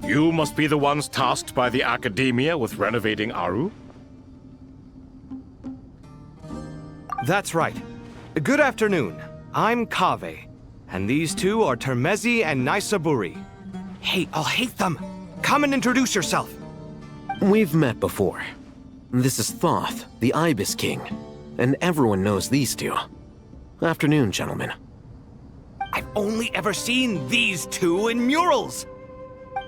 You must be the ones tasked by the Academia with renovating Aru? That's right. Good afternoon. I'm Kaveh, and these two are Termezi and Naisaburi. Hey, I'll hate them. Come and introduce yourself. We've met before. This is Thoth, the Ibis King, and everyone knows these two. Afternoon, gentlemen. I've only ever seen these two in murals.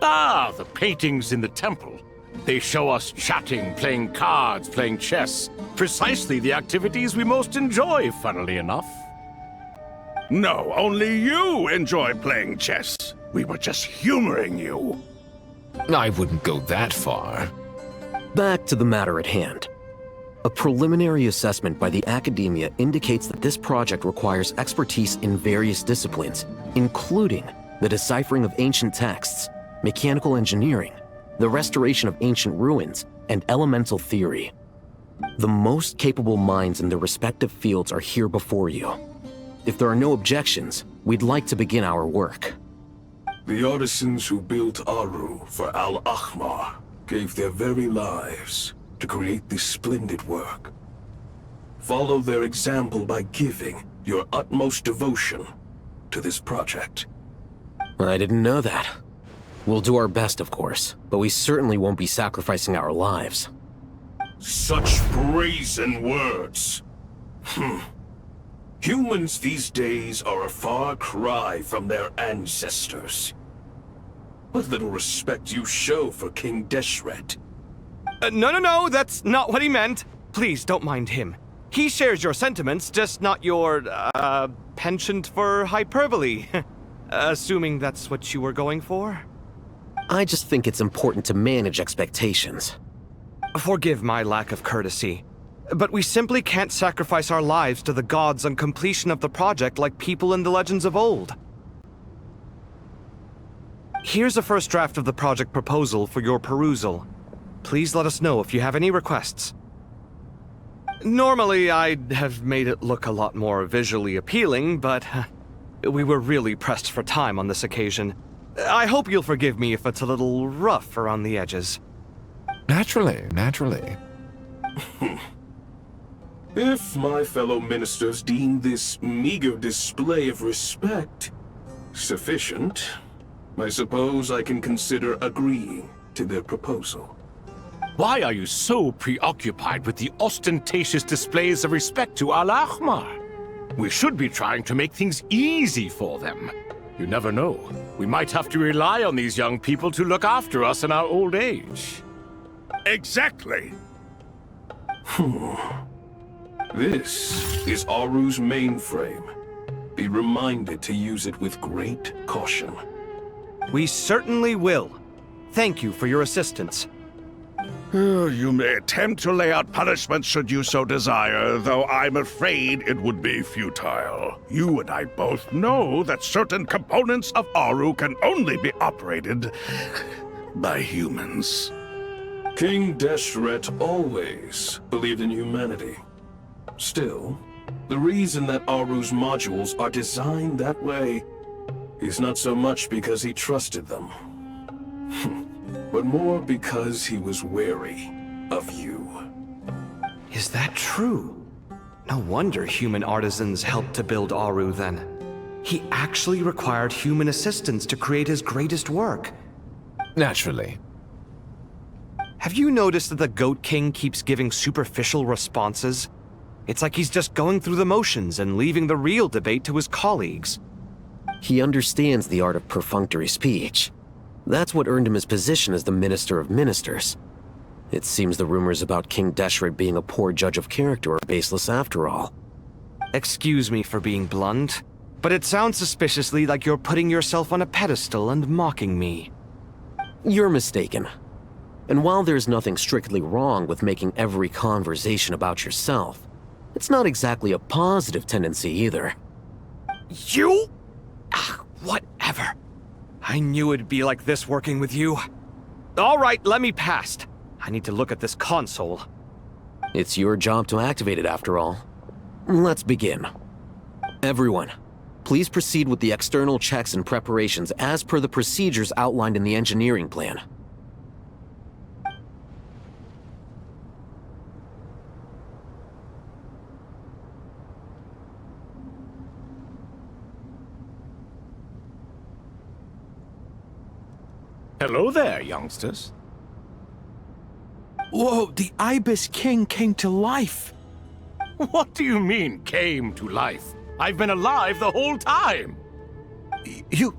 Ah, the paintings in the temple. They show us chatting, playing cards, playing chess. Precisely the activities we most enjoy, funnily enough. No, only you enjoy playing chess. We were just humoring you. I wouldn't go that far. Back to the matter at hand. A preliminary assessment by the Academia indicates that this project requires expertise in various disciplines, including the deciphering of ancient texts, mechanical engineering, the restoration of ancient ruins, and elemental theory. The most capable minds in their respective fields are here before you. If there are no objections, we'd like to begin our work. The artisans who built Aru for Al-Ahmar gave their very lives to create this splendid work. Follow their example by giving your utmost devotion to this project. I didn't know that. We'll do our best, of course, but we certainly won't be sacrificing our lives. Such brazen words. Humans these days are a far cry from their ancestors. What little respect you show for King Deshret. No, that's not what he meant. Please, don't mind him. He shares your sentiments, just not your, penchant for hyperbole. Assuming that's what you were going for? I just think it's important to manage expectations. Forgive my lack of courtesy, but we simply can't sacrifice our lives to the gods on completion of the project like people in the legends of old. Here's a first draft of the project proposal for your perusal. Please let us know if you have any requests. Normally, I'd have made it look a lot more visually appealing, but we were really pressed for time on this occasion. I hope you'll forgive me if it's a little rough around the edges. Naturally. If my fellow ministers deem this meager display of respect sufficient, I suppose I can consider agreeing to their proposal. Why are you so preoccupied with the ostentatious displays of respect to Al-Ahmar? We should be trying to make things easy for them. You never know. We might have to rely on these young people to look after us in our old age. Exactly. This is Aru's mainframe. Be reminded to use it with great caution. We certainly will. Thank you for your assistance. You may attempt to lay out punishment should you so desire, though I'm afraid it would be futile. You and I both know that certain components of Aru can only be operated by humans. King Deshret always believed in humanity. Still, the reason that Aru's modules are designed that way is not so much because he trusted them, but more because he was wary of you. Is that true? No wonder human artisans helped to build Aru then. He actually required human assistance to create his greatest work. Naturally. Have you noticed that the Goat King keeps giving superficial responses? It's like he's just going through the motions and leaving the real debate to his colleagues. He understands the art of perfunctory speech. That's what earned him his position as the Minister of Ministers. It seems the rumors about King Deshret being a poor judge of character are baseless after all. Excuse me for being blunt, but it sounds suspiciously like you're putting yourself on a pedestal and mocking me. You're mistaken. And while there's nothing strictly wrong with making every conversation about yourself, it's not exactly a positive tendency either. You? Whatever. I knew it'd be like this working with you. All right, let me past. I need to look at this console. It's your job to activate it after all. Let's begin. Everyone, Please proceed with the external checks and preparations as per the procedures outlined in the engineering plan. Hello there, youngsters. Whoa, the Ibis King came to life! What do you mean, came to life? I've been alive the whole time! You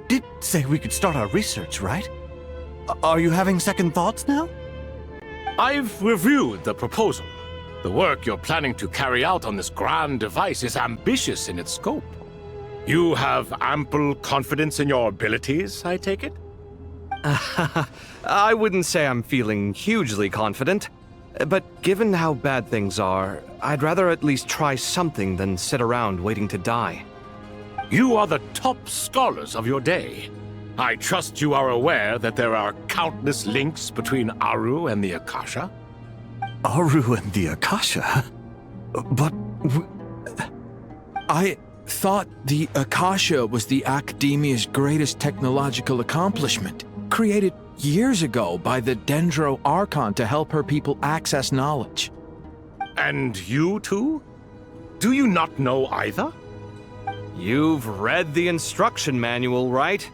did say we could start our research, right? Are you having second thoughts now? I've reviewed the proposal. The work you're planning to carry out on this grand device is ambitious in its scope. You have ample confidence in your abilities, I take it? I wouldn't say I'm feeling hugely confident, but given how bad things are, I'd rather at least try something than sit around waiting to die. You are the top scholars of your day. I trust you are aware that there are countless links between Aru and the Akasha? Aru and the Akasha? But... I thought the Akasha was the Academia's greatest technological accomplishment, created years ago by the Dendro Archon to help her people access knowledge. And you too? Do you not know either? You've read the instruction manual, right?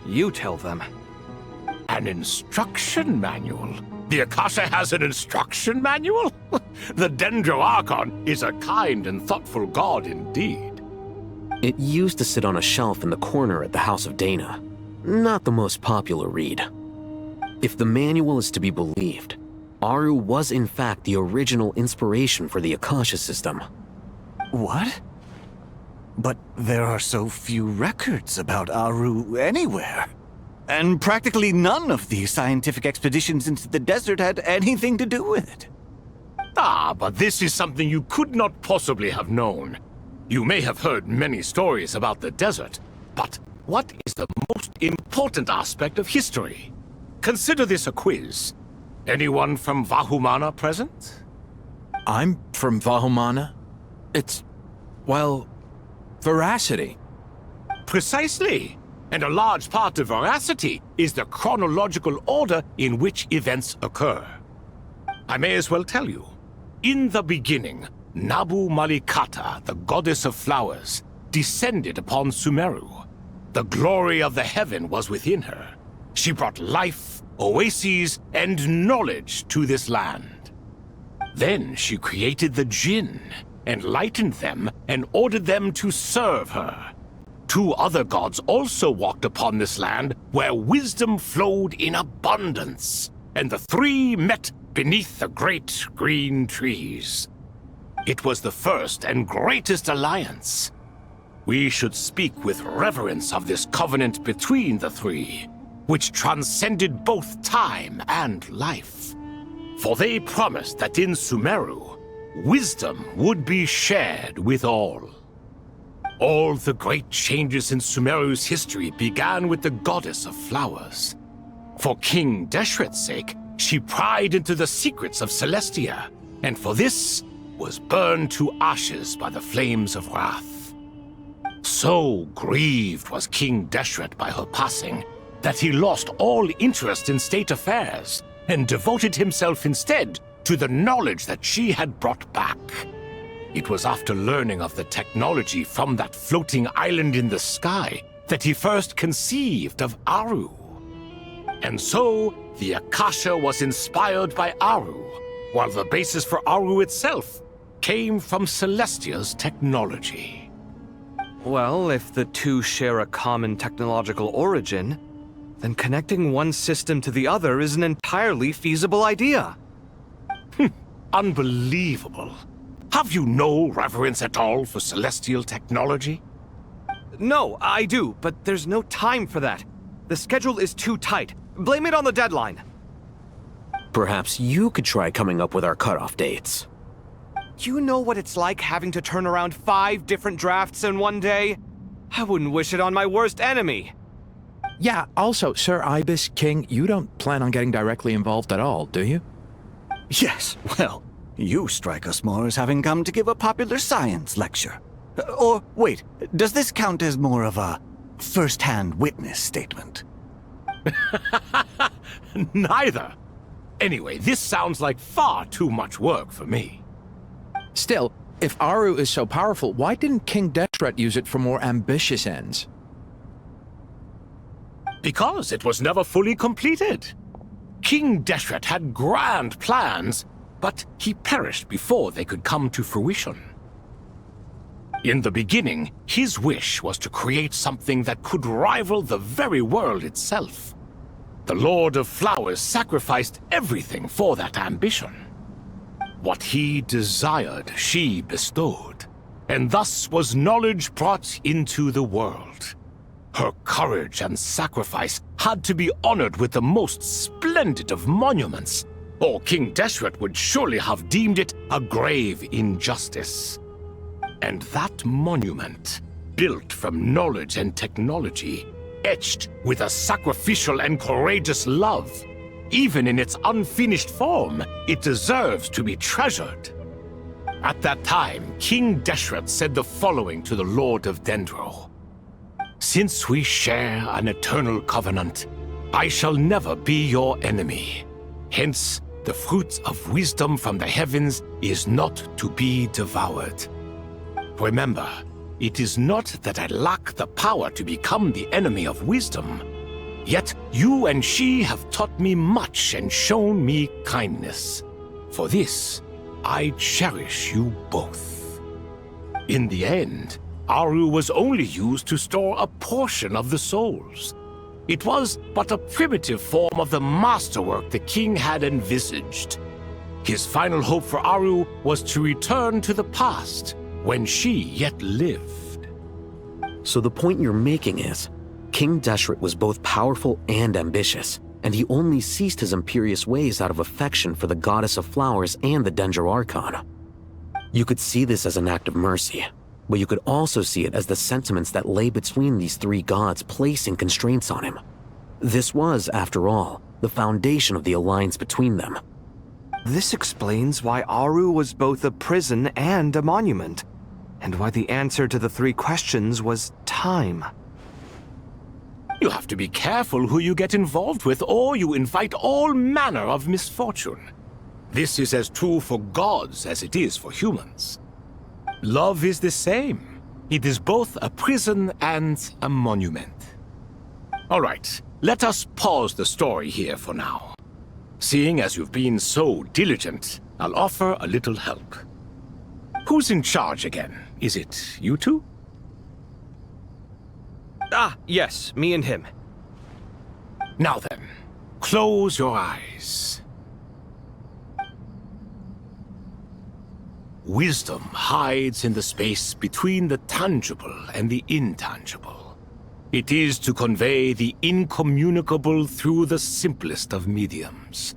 You tell them. An instruction manual? The Akasha has an instruction manual? The Dendro Archon is a kind and thoughtful god indeed. It used to sit on a shelf in the corner at the House of Dana. Not the most popular read. If the manual is to be believed, Aru was in fact the original inspiration for the Akasha system. what? But there are so few records about Aru anywhere. And practically none of these scientific expeditions into the desert had anything to do with it. Ah, but this is something you could not possibly have known. You may have heard many stories about the desert, but what is the most important aspect of history? Consider this a quiz. Anyone from Vahumana present? I'm from Vahumana. It's, well, veracity. Precisely. And a large part of veracity is the chronological order in which events occur. I may as well tell you. In the beginning, Nabu Malikata, the goddess of flowers, descended upon Sumeru. The glory of the heaven was within her. She brought life, oases, and knowledge to this land. Then she created the Jinn, enlightened them, and ordered them to serve her. Two other gods also walked upon this land where wisdom flowed in abundance, and the three met beneath the great green trees. It was the first and greatest alliance. We should speak with reverence of this covenant between the three, which transcended both time and life. For they promised that in Sumeru, wisdom would be shared with all. All the great changes in Sumeru's history began with the goddess of flowers. For King Deshret's sake, she pried into the secrets of Celestia, and for this was burned to ashes by the flames of wrath. So grieved was King Deshret by her passing that he lost all interest in state affairs and devoted himself instead to the knowledge that she had brought back. It was after learning of the technology from that floating island in the sky that he first conceived of Aru. And so, the Akasha was inspired by Aru, while the basis for Aru itself came from Celestia's technology. Well, if the two share a common technological origin, then connecting one system to the other is an entirely feasible idea. Unbelievable. Have you no reverence at all for celestial technology? No, I do, but there's no time for that. The schedule is too tight. Blame it on the deadline. Perhaps you could try coming up with our cutoff dates. You know what it's like having to turn around 5 different drafts in one day? I wouldn't wish it on my worst enemy. Yeah, also, Sir Ibis King, you don't plan on getting directly involved at all, do you? Yes, well, you strike us more as having come to give a popular science lecture. Or, wait, does this count as more of a first-hand witness statement? Neither. Anyway, this sounds like far too much work for me. Still, if Aru is so powerful, why didn't King Deshret use it for more ambitious ends? Because it was never fully completed. King Deshret had grand plans, but he perished before they could come to fruition. In the beginning, his wish was to create something that could rival the very world itself. The Lord of Flowers sacrificed everything for that ambition. What he desired, she bestowed, and thus was knowledge brought into the world. Her courage and sacrifice had to be honored with the most splendid of monuments, or King Deshret would surely have deemed it a grave injustice. And that monument, built from knowledge and technology, etched with a sacrificial and courageous love, even in its unfinished form, it deserves to be treasured. At that time, King Deshret said the following to the Lord of Dendro. Since we share an eternal covenant, I shall never be your enemy. Hence, the fruit of wisdom from the heavens is not to be devoured. Remember, it is not that I lack the power to become the enemy of wisdom. Yet you and she have taught me much and shown me kindness. For this, I cherish you both. In the end, Aru was only used to store a portion of the souls. It was but a primitive form of the masterwork the king had envisaged. His final hope for Aru was to return to the past, when she yet lived. So the point you're making is, King Deshret was both powerful and ambitious, and he only ceased his imperious ways out of affection for the Goddess of Flowers and the Dendro Archon. You could see this as an act of mercy, but you could also see it as the sentiments that lay between these three gods placing constraints on him. This was, after all, the foundation of the alliance between them. This explains why Aru was both a prison and a monument, and why the answer to the three questions was time. You have to be careful who you get involved with, or you invite all manner of misfortune. This is as true for gods as it is for humans. Love is the same. It is both a prison and a monument. All right, let us pause the story here for now. Seeing as you've been so diligent, I'll offer a little help. Who's in charge again? Is it you two? Ah, yes, me and him. Now then, close your eyes. Wisdom hides in the space between the tangible and the intangible. It is to convey the incommunicable through the simplest of mediums.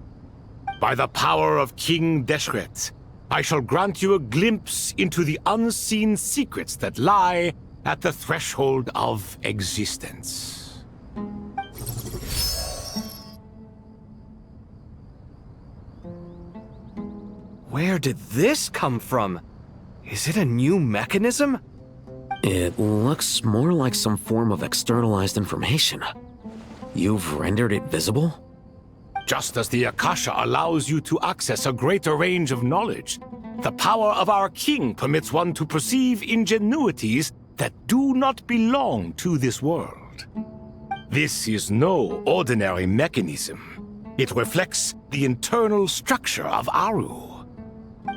By the power of King Deshret, I shall grant you a glimpse into the unseen secrets that lie at the threshold of existence. Where did this come from? Is it a new mechanism? It looks more like some form of externalized information. You've rendered it visible? Just as the Akasha allows you to access a greater range of knowledge, the power of our king permits one to perceive ingenuities that do not belong to this world. This is no ordinary mechanism. It reflects the internal structure of Aru.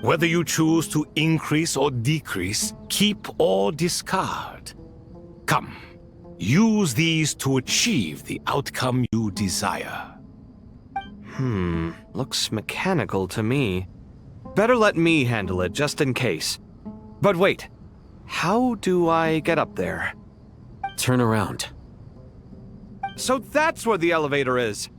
Whether you choose to increase or decrease, keep or discard. Come, use these to achieve the outcome you desire. Looks mechanical to me. Better let me handle it, just in case. But wait, how do I get up there? Turn around. So that's where the elevator is!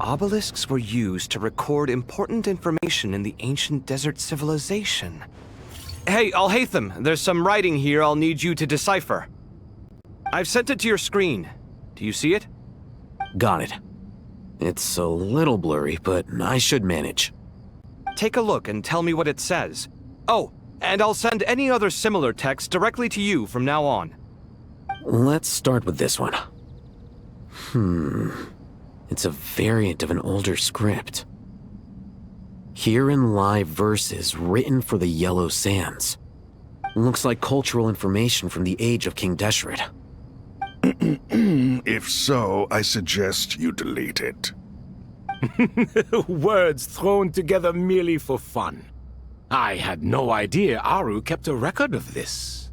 Obelisks were used to record important information in the ancient desert civilization. Hey, Al-Haytham, there's some writing here I'll need you to decipher. I've sent it to your screen. Do you see it? Got it. It's a little blurry, but I should manage. Take a look and tell me what it says. Oh, and I'll send any other similar text directly to you from now on. Let's start with this one. It's a variant of an older script. Herein lie verses written for the Yellow Sands. Looks like cultural information from the age of King Deshret. If so, I suggest you delete it. Words thrown together merely for fun. I had no idea Aru kept a record of this.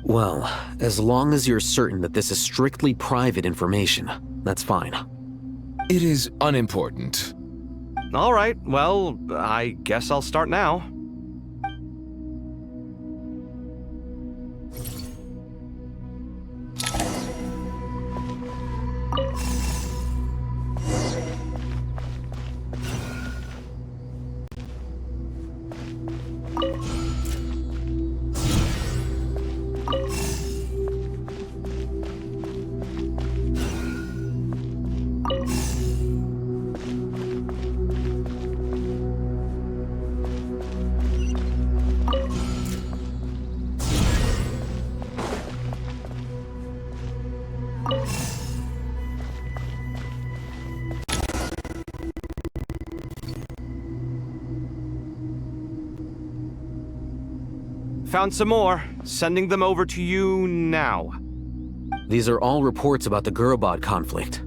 Well, as long as you're certain that this is strictly private information, that's fine. It is unimportant. All right, well, I guess I'll start now. Found some more. Sending them over to you now. These are all reports about the Gurubad conflict.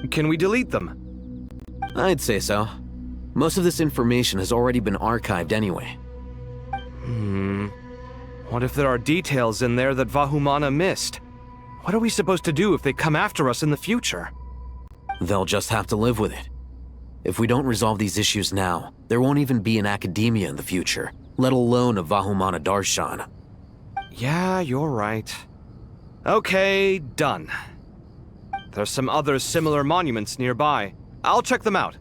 Can we delete them? I'd say so. Most of this information has already been archived anyway. What if there are details in there that Vahumana missed? What are we supposed to do if they come after us in the future? They'll just have to live with it. If we don't resolve these issues now, there won't even be an academia in the future, let alone a Vahumana Darshan. Yeah, you're right. Okay, done. There's some other similar monuments nearby. I'll check them out.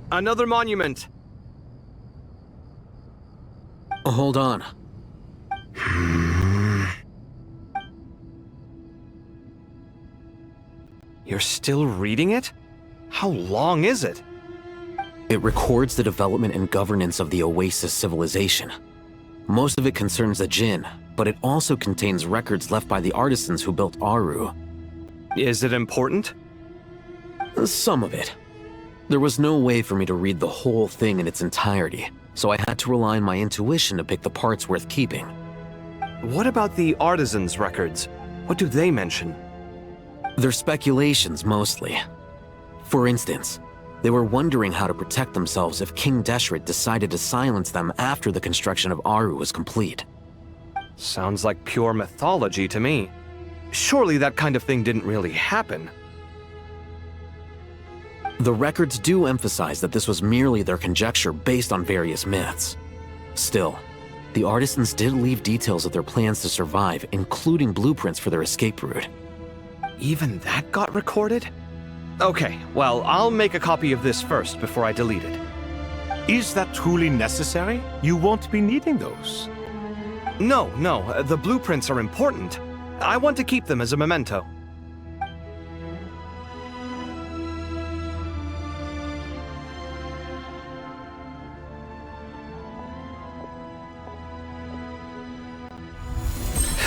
Another monument. Hold on. You're still reading it? How long is it? It records the development and governance of the Oasis civilization. Most of it concerns the Jinn, but it also contains records left by the artisans who built Aru. Is it important? Some of it. There was no way for me to read the whole thing in its entirety, so I had to rely on my intuition to pick the parts worth keeping. What about the artisans' records? What do they mention? They're speculations, mostly. For instance, they were wondering how to protect themselves if King Deshret decided to silence them after the construction of Aru was complete. Sounds like pure mythology to me. Surely that kind of thing didn't really happen. The records do emphasize that this was merely their conjecture based on various myths. Still, the artisans did leave details of their plans to survive, including blueprints for their escape route. Even that got recorded? Okay, well, I'll make a copy of this first before I delete it. Is that truly necessary? You won't be needing those. No, the blueprints are important. I want to keep them as a memento.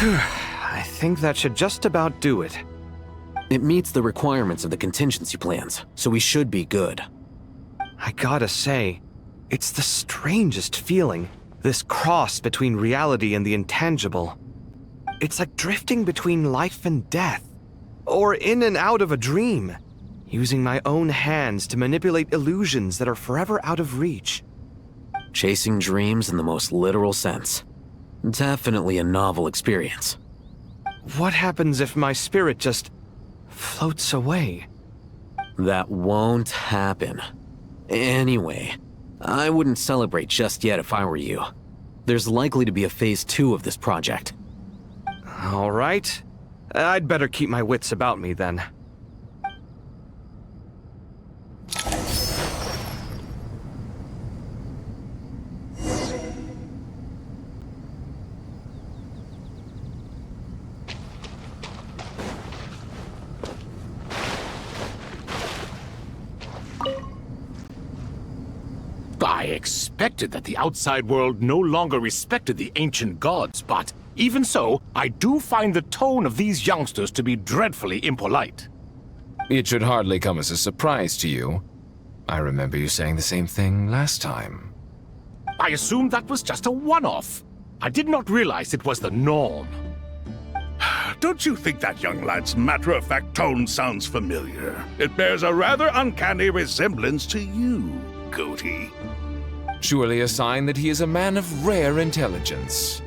I think that should just about do it. It meets the requirements of the contingency plans, so we should be good. I gotta say, it's the strangest feeling, this cross between reality and the intangible. It's like drifting between life and death, or in and out of a dream, using my own hands to manipulate illusions that are forever out of reach. Chasing dreams in the most literal sense. Definitely a novel experience. What happens if my spirit just floats away? That won't happen. Anyway, I wouldn't celebrate just yet if I were you. There's likely to be a phase 2 of this project. All right. I'd better keep my wits about me then. I expected that the outside world no longer respected the ancient gods, but even so, I do find the tone of these youngsters to be dreadfully impolite. It should hardly come as a surprise to you. I remember you saying the same thing last time. I assumed that was just a one-off. I did not realize it was the norm. Don't you think that young lad's matter-of-fact tone sounds familiar? It bears a rather uncanny resemblance to you, Goatee. Surely a sign that he is a man of rare intelligence.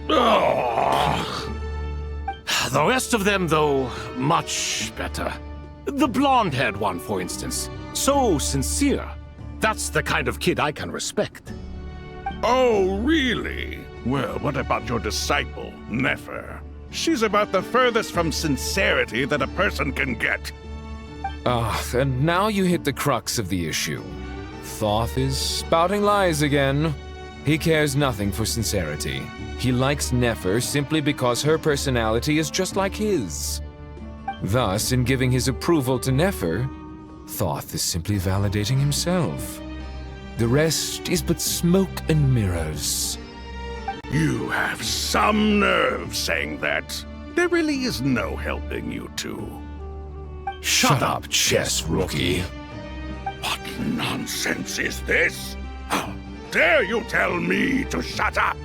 Oh. The rest of them, though, much better. The blonde-haired one, for instance. So sincere. That's the kind of kid I can respect. Oh, really? Well, what about your disciple, Nefer? She's about the furthest from sincerity that a person can get. And now you hit the crux of the issue. Thoth is spouting lies again. He cares nothing for sincerity. He likes Nefer simply because her personality is just like his. Thus, in giving his approval to Nefer, Thoth is simply validating himself. The rest is but smoke and mirrors. You have some nerve saying that. There really is no helping you two. Shut up, chess rookie. What nonsense is this? How dare you tell me to shut up?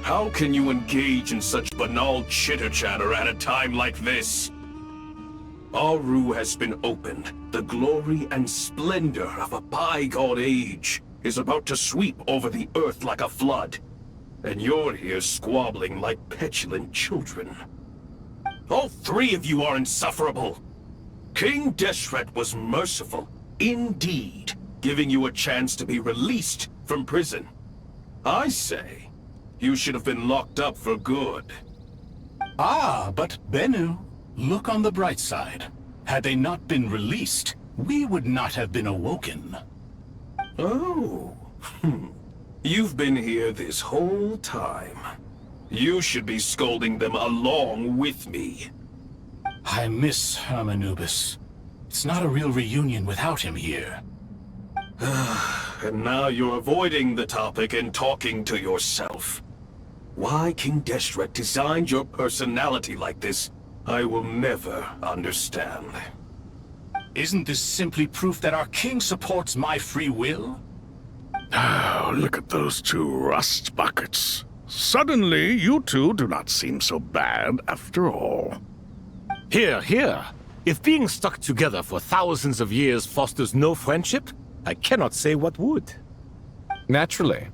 How can you engage in such banal chitter-chatter at a time like this? Aru has been opened. The glory and splendor of a bygone age is about to sweep over the earth like a flood. And you're here squabbling like petulant children. All three of you are insufferable. King Deshret was merciful, indeed, giving you a chance to be released from prison. I say, you should have been locked up for good. Ah, but Bennu, look on the bright side. Had they not been released, we would not have been awoken. Oh, you've been here this whole time. You should be scolding them along with me. I miss Hermanubis. It's not a real reunion without him here. And now you're avoiding the topic and talking to yourself. Why King Deshret designed your personality like this, I will never understand. Isn't this simply proof that our king supports my free will? Oh, look at those two rust buckets. Suddenly, you two do not seem so bad after all. Here, here. If being stuck together for thousands of years fosters no friendship, I cannot say what would. Naturally.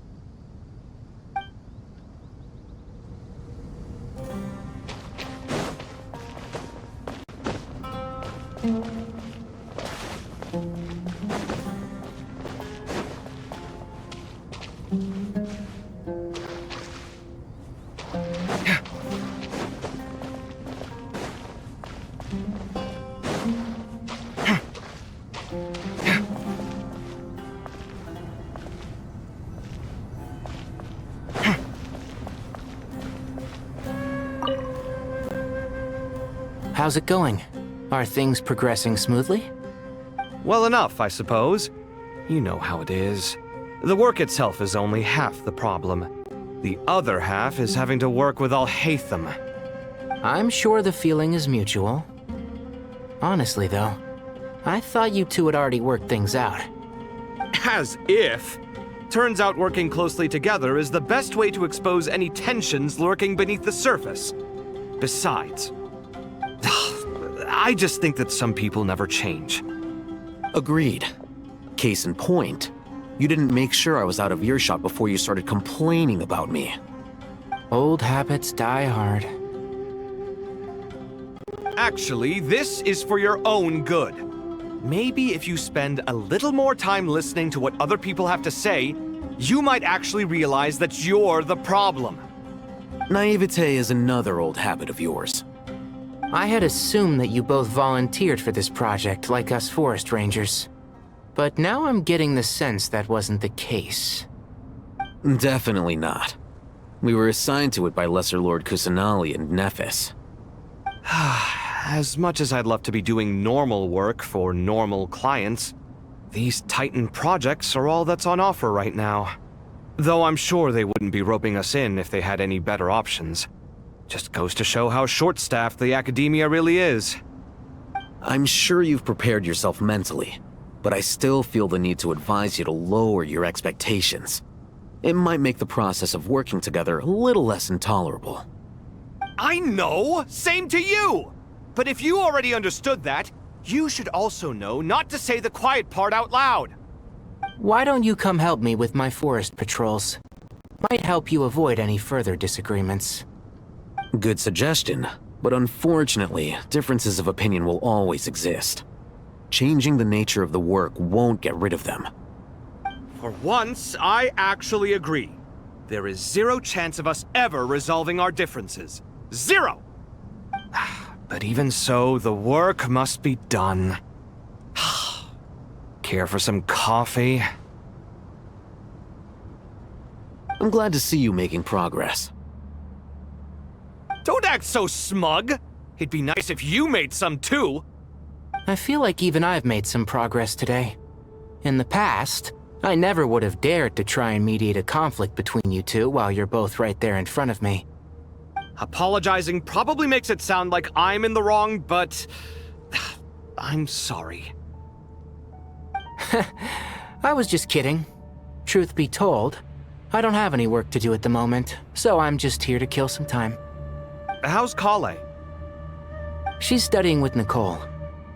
How's it going? Are things progressing smoothly? Well enough, I suppose. You know how it is. The work itself is only half the problem. The other half is having to work with Al-Haytham. I'm sure the feeling is mutual. Honestly, though, I thought you two had already worked things out. As if. Turns out working closely together is the best way to expose any tensions lurking beneath the surface. Besides, I just think that some people never change. Agreed. Case in point, you didn't make sure I was out of earshot before you started complaining about me. Old habits die hard. Actually, this is for your own good. Maybe if you spend a little more time listening to what other people have to say, you might actually realize that you're the problem. Naivete is another old habit of yours. I had assumed that you both volunteered for this project like us forest rangers. But now I'm getting the sense that wasn't the case. Definitely not. We were assigned to it by Lesser Lord Kusanali and Nephis. As much as I'd love to be doing normal work for normal clients, these Titan projects are all that's on offer right now. Though I'm sure they wouldn't be roping us in if they had any better options. Just goes to show how short-staffed the academia really is. I'm sure you've prepared yourself mentally, but I still feel the need to advise you to lower your expectations. It might make the process of working together a little less intolerable. I know! Same to you! But if you already understood that, you should also know not to say the quiet part out loud. Why don't you come help me with my forest patrols? Might help you avoid any further disagreements. Good suggestion, but unfortunately, differences of opinion will always exist. Changing the nature of the work won't get rid of them. For once, I actually agree. There is zero chance of us ever resolving our differences. Zero! But even so, the work must be done. Care for some coffee? I'm glad to see you making progress. Don't act so smug! It'd be nice if you made some too! I feel like even I've made some progress today. In the past, I never would have dared to try and mediate a conflict between you two while you're both right there in front of me. Apologizing probably makes it sound like I'm in the wrong, but I'm sorry. I was just kidding. Truth be told, I don't have any work to do at the moment, so I'm just here to kill some time. How's Kale? She's studying with Nicole.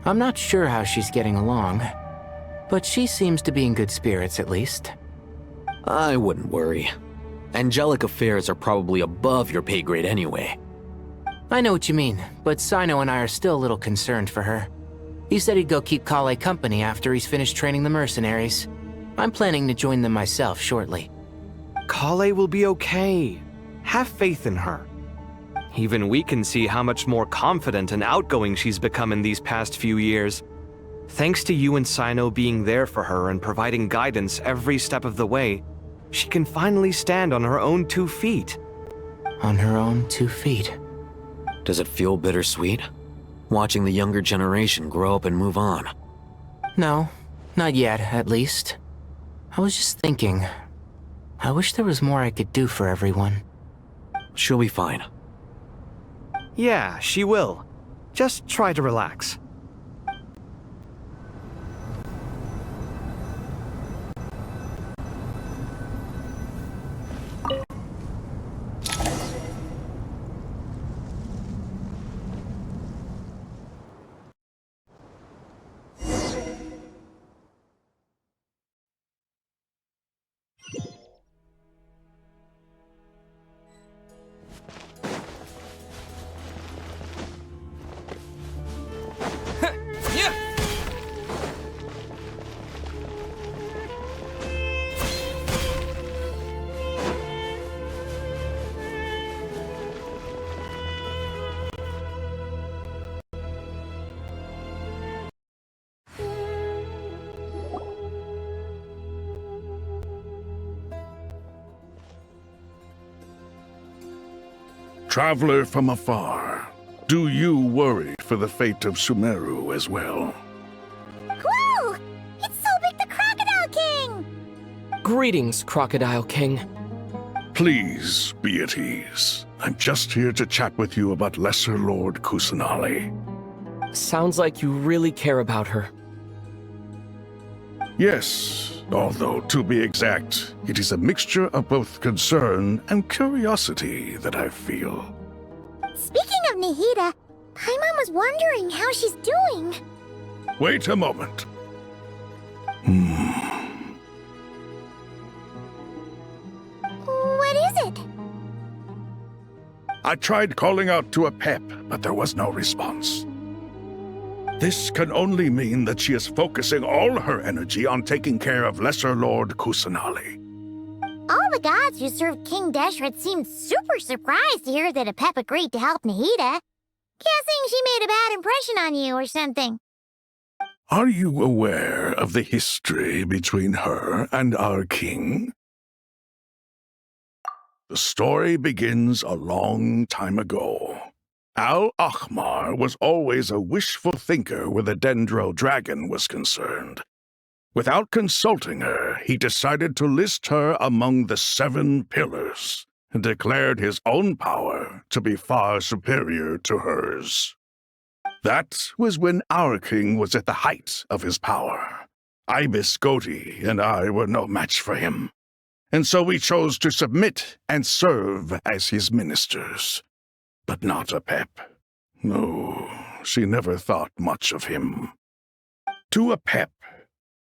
I'm not sure how she's getting along, but she seems to be in good spirits at least. I wouldn't worry. Angelic affairs are probably above your pay grade anyway. I know what you mean, but Sino and I are still a little concerned for her. He said he'd go keep Kale company after he's finished training the mercenaries. I'm planning to join them myself shortly. Kale will be okay. Have faith in her. Even we can see how much more confident and outgoing she's become in these past few years. Thanks to you and Sino being there for her and providing guidance every step of the way, she can finally stand on her own 2 feet. On her own 2 feet. Does it feel bittersweet? Watching the younger generation grow up and move on? No, not yet, at least. I was just thinking, I wish there was more I could do for everyone. She'll be fine. Yeah, she will. Just try to relax. Traveler from afar, do you worry for the fate of Sumeru as well? Whoa! It's Sobek the Crocodile King! Greetings, Crocodile King. Please be at ease. I'm just here to chat with you about Lesser Lord Kusanali. Sounds like you really care about her. Yes, although to be exact, it is a mixture of both concern and curiosity that I feel. Speaking of Nahida, Paimon was wondering how she's doing. Wait a moment. What is it? I tried calling out to Apep, but there was no response. This can only mean that she is focusing all her energy on taking care of Lesser Lord Kusanali. All the gods who served King Deshret seemed super surprised to hear that Apep agreed to help Nahida. Guessing she made a bad impression on you or something. Are you aware of the history between her and our king? The story begins a long time ago. Al-Ahmar was always a wishful thinker where the Dendro dragon was concerned. Without consulting her, he decided to list her among the 7 pillars and declared his own power to be far superior to hers. That was when our king was at the height of his power. Ibis Goti and I were no match for him, and so we chose to submit and serve as his ministers. But not Apep. No, she never thought much of him. To Apep,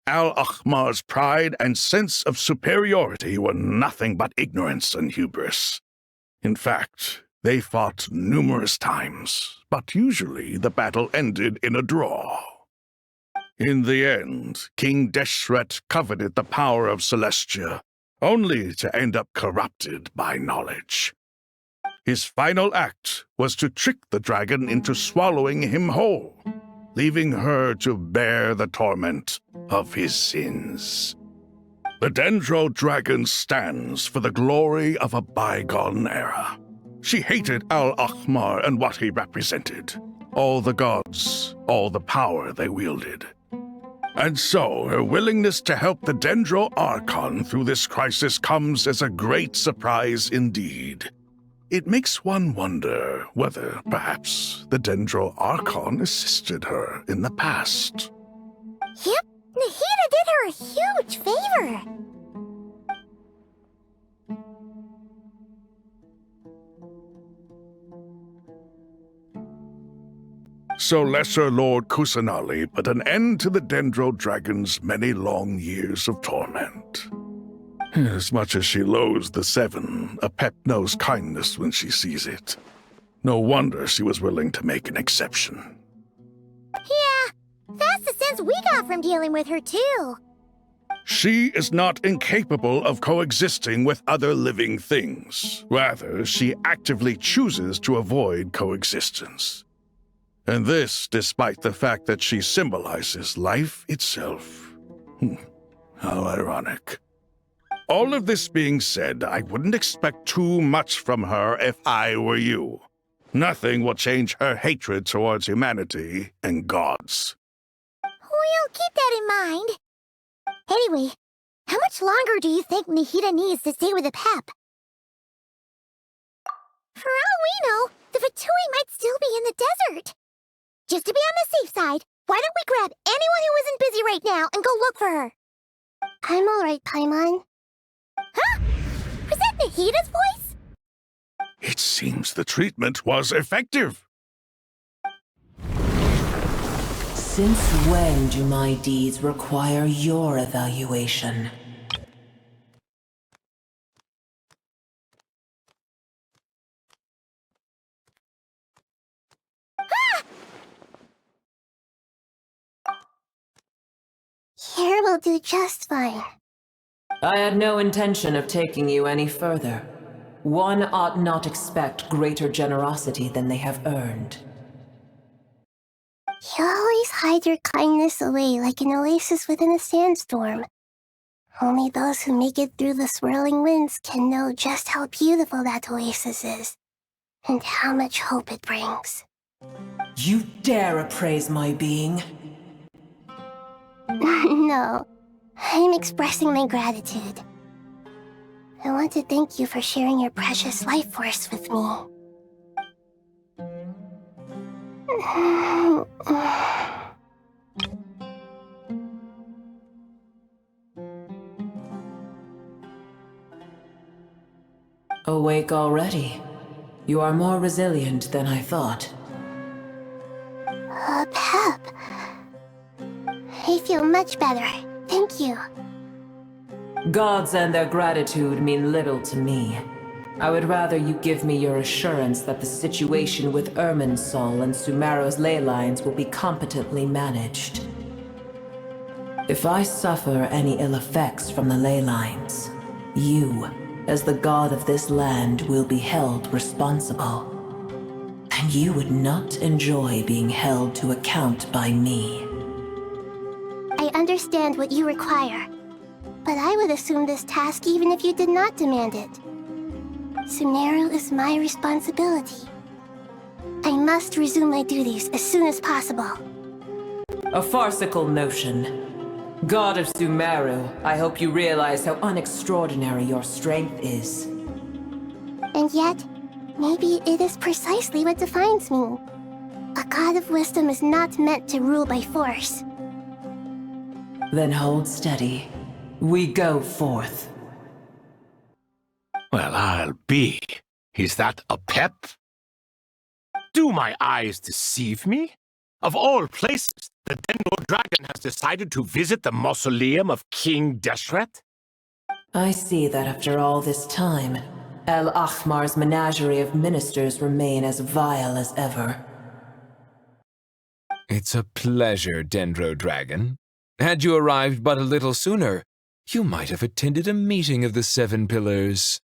Al-Ahmar's pride and sense of superiority were nothing but ignorance and hubris. In fact, they fought numerous times, but usually the battle ended in a draw. In the end, King Deshret coveted the power of Celestia, only to end up corrupted by knowledge. His final act was to trick the dragon into swallowing him whole, leaving her to bear the torment of his sins. The Dendro dragon stands for the glory of a bygone era. She hated Al-Ahmar and what he represented, all the gods, all the power they wielded. And so her willingness to help the Dendro Archon through this crisis comes as a great surprise indeed. It makes one wonder whether, perhaps, the Dendro Archon assisted her in the past. Yep, Nahida did her a huge favor. So Lesser Lord Kusanali put an end to the Dendro Dragon's many long years of torment. As much as she loathes the 7, Apep knows kindness when she sees it. No wonder she was willing to make an exception. Yeah, that's the sense we got from dealing with her, too. She is not incapable of coexisting with other living things. Rather, she actively chooses to avoid coexistence. And this despite the fact that she symbolizes life itself. How ironic. All of this being said, I wouldn't expect too much from her if I were you. Nothing will change her hatred towards humanity and gods. We'll keep that in mind. Anyway, how much longer do you think Nahida needs to stay with Apep? For all we know, the Fatui might still be in the desert. Just to be on the safe side, why don't we grab anyone who isn't busy right now and go look for her? I'm alright, Paimon. Huh? Was that Nahida's voice? It seems the treatment was effective. Since when do my deeds require your evaluation? Here will do just fine. I had no intention of taking you any further. One ought not expect greater generosity than they have earned. You always hide your kindness away like an oasis within a sandstorm. Only those who make it through the swirling winds can know just how beautiful that oasis is, and how much hope it brings. You dare appraise my being? No, I'm expressing my gratitude. I want to thank you for sharing your precious life force with me. Awake already? You are more resilient than I thought. Pep. I feel much better. Thank you. Gods and their gratitude mean little to me. I would rather you give me your assurance that the situation with Irminsul and Sumeru's ley lines will be competently managed. If I suffer any ill effects from the ley lines, you, as the god of this land, will be held responsible. And you would not enjoy being held to account by me. I understand what you require, but I would assume this task even if you did not demand it. Sumeru is my responsibility. I must resume my duties as soon as possible. A farcical notion. God of Sumeru, I hope you realize how unextraordinary your strength is. And yet, maybe it is precisely what defines me. A god of wisdom is not meant to rule by force. Then hold steady. We go forth. Well, I'll be. Is that a pep? Do my eyes deceive me? Of all places, the Dendro Dragon has decided to visit the mausoleum of King Deshret? I see that after all this time, El Ahmar's menagerie of ministers remain as vile as ever. It's a pleasure, Dendro Dragon. Had you arrived but a little sooner, you might have attended a meeting of the Seven Pillars.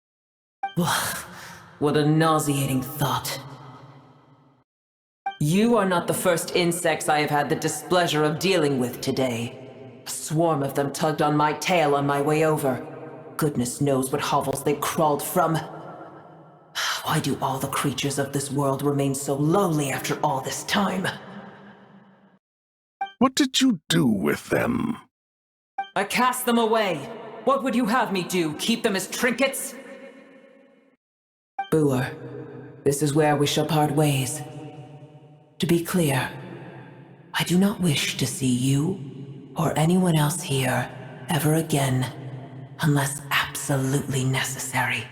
What a nauseating thought. You are not the first insects I have had the displeasure of dealing with today. A swarm of them tugged on my tail on my way over. Goodness knows what hovels they crawled from. Why do all the creatures of this world remain so lowly after all this time? What did you do with them? I cast them away. What would you have me do? Keep them as trinkets? Boer, this is where we shall part ways. To be clear, I do not wish to see you or anyone else here ever again, unless absolutely necessary.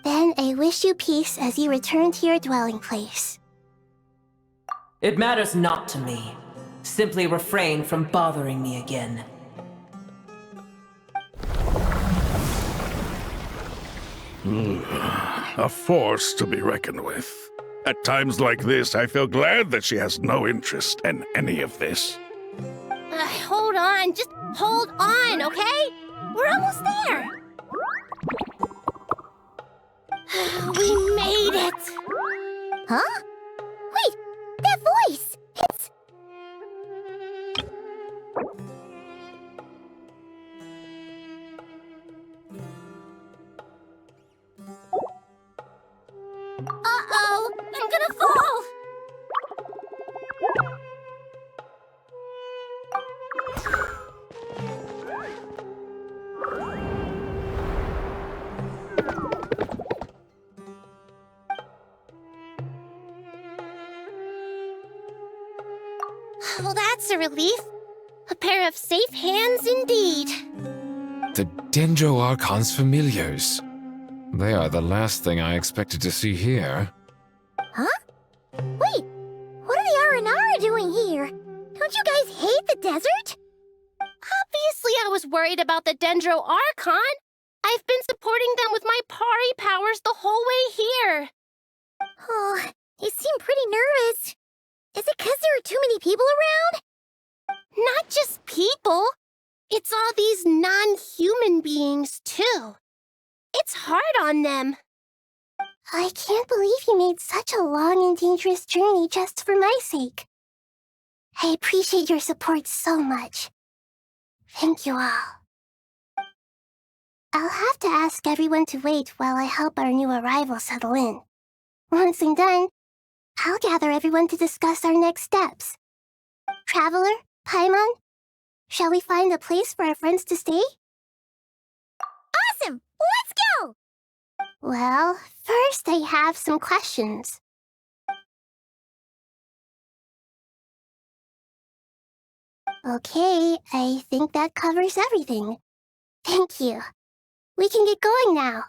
Then I wish you peace as you return to your dwelling place. It matters not to me. Simply refrain from bothering me again. A force to be reckoned with. At times like this, I feel glad that she has no interest in any of this. Hold on, just hold on, okay? We're almost there. We made it! Huh? Wait, that voice! It's... Uh-oh! I'm gonna fall! Well, that's a relief. A pair of safe hands indeed. The Dendro Archon's familiars. They are the last thing I expected to see here. Huh? Wait, what are the Aranara doing here? Don't you guys hate the desert? Obviously I was worried about the Dendro Archon. I've been supporting them with my Pari powers the whole way here. Oh, they seem pretty nervous. Is it because there are too many people around? Not just people. It's all these non-human beings, too. It's hard on them. I can't believe you made such a long and dangerous journey just for my sake. I appreciate your support so much. Thank you all. I'll have to ask everyone to wait while I help our new arrival settle in. Once I'm done, I'll gather everyone to discuss our next steps. Traveler, Paimon, shall we find a place for our friends to stay? Well, first I have some questions. Okay, I think that covers everything. Thank you. We can get going now.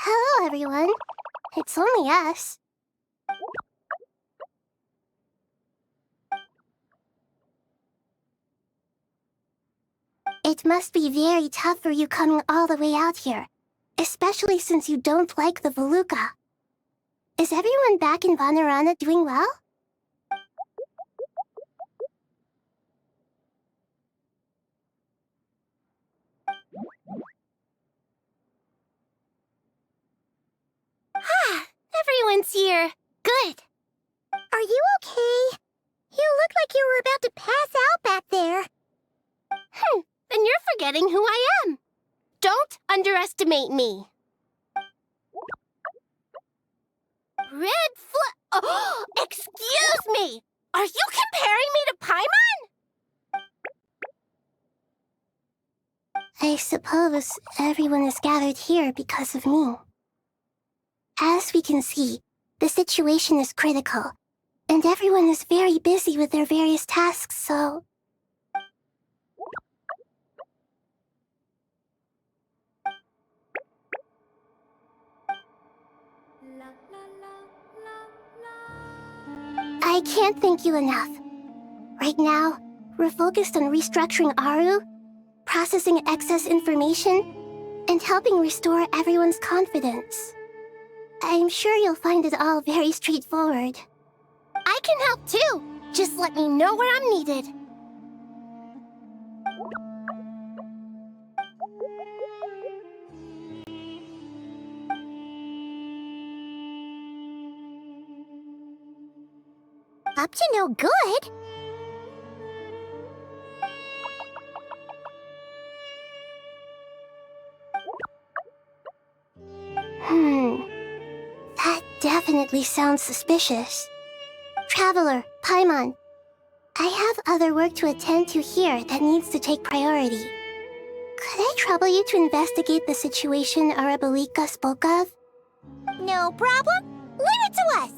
Hello, everyone. It's only us. It must be very tough for you coming all the way out here, especially since you don't like the Voluka. Is everyone back in Vanarana doing well? Ah, everyone's here. Good. Are you okay? You look like you were about to pass out back there. Then you're forgetting who I am. Don't underestimate me. Oh, excuse me! Are you comparing me to Paimon? I suppose everyone is gathered here because of me. As we can see, the situation is critical, and everyone is very busy with their various tasks, so... I can't thank you enough. Right now, we're focused on restructuring Aru, processing excess information, and helping restore everyone's confidence. I'm sure you'll find it all very straightforward. I can help too. Just let me know where I'm needed. Up to no good? That definitely sounds suspicious. Traveler, Paimon, I have other work to attend to here that needs to take priority. Could I trouble you to investigate the situation Arabalika spoke of? No problem. Leave it to us.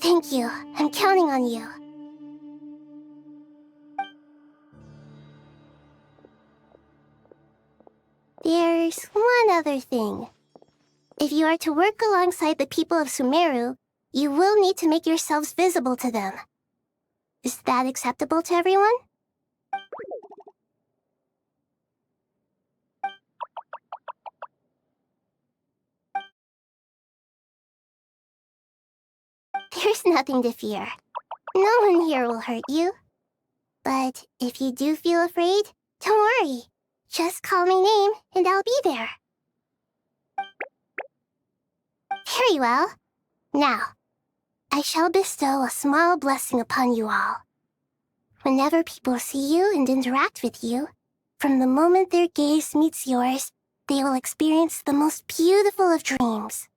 Thank you. I'm counting on you. There's one other thing. If you are to work alongside the people of Sumeru, you will need to make yourselves visible to them. Is that acceptable to everyone? There's nothing to fear. No one here will hurt you. But if you do feel afraid, don't worry. Just call my name, and I'll be there. Very well. Now, I shall bestow a small blessing upon you all. Whenever people see you and interact with you, from the moment their gaze meets yours, they will experience the most beautiful of dreams.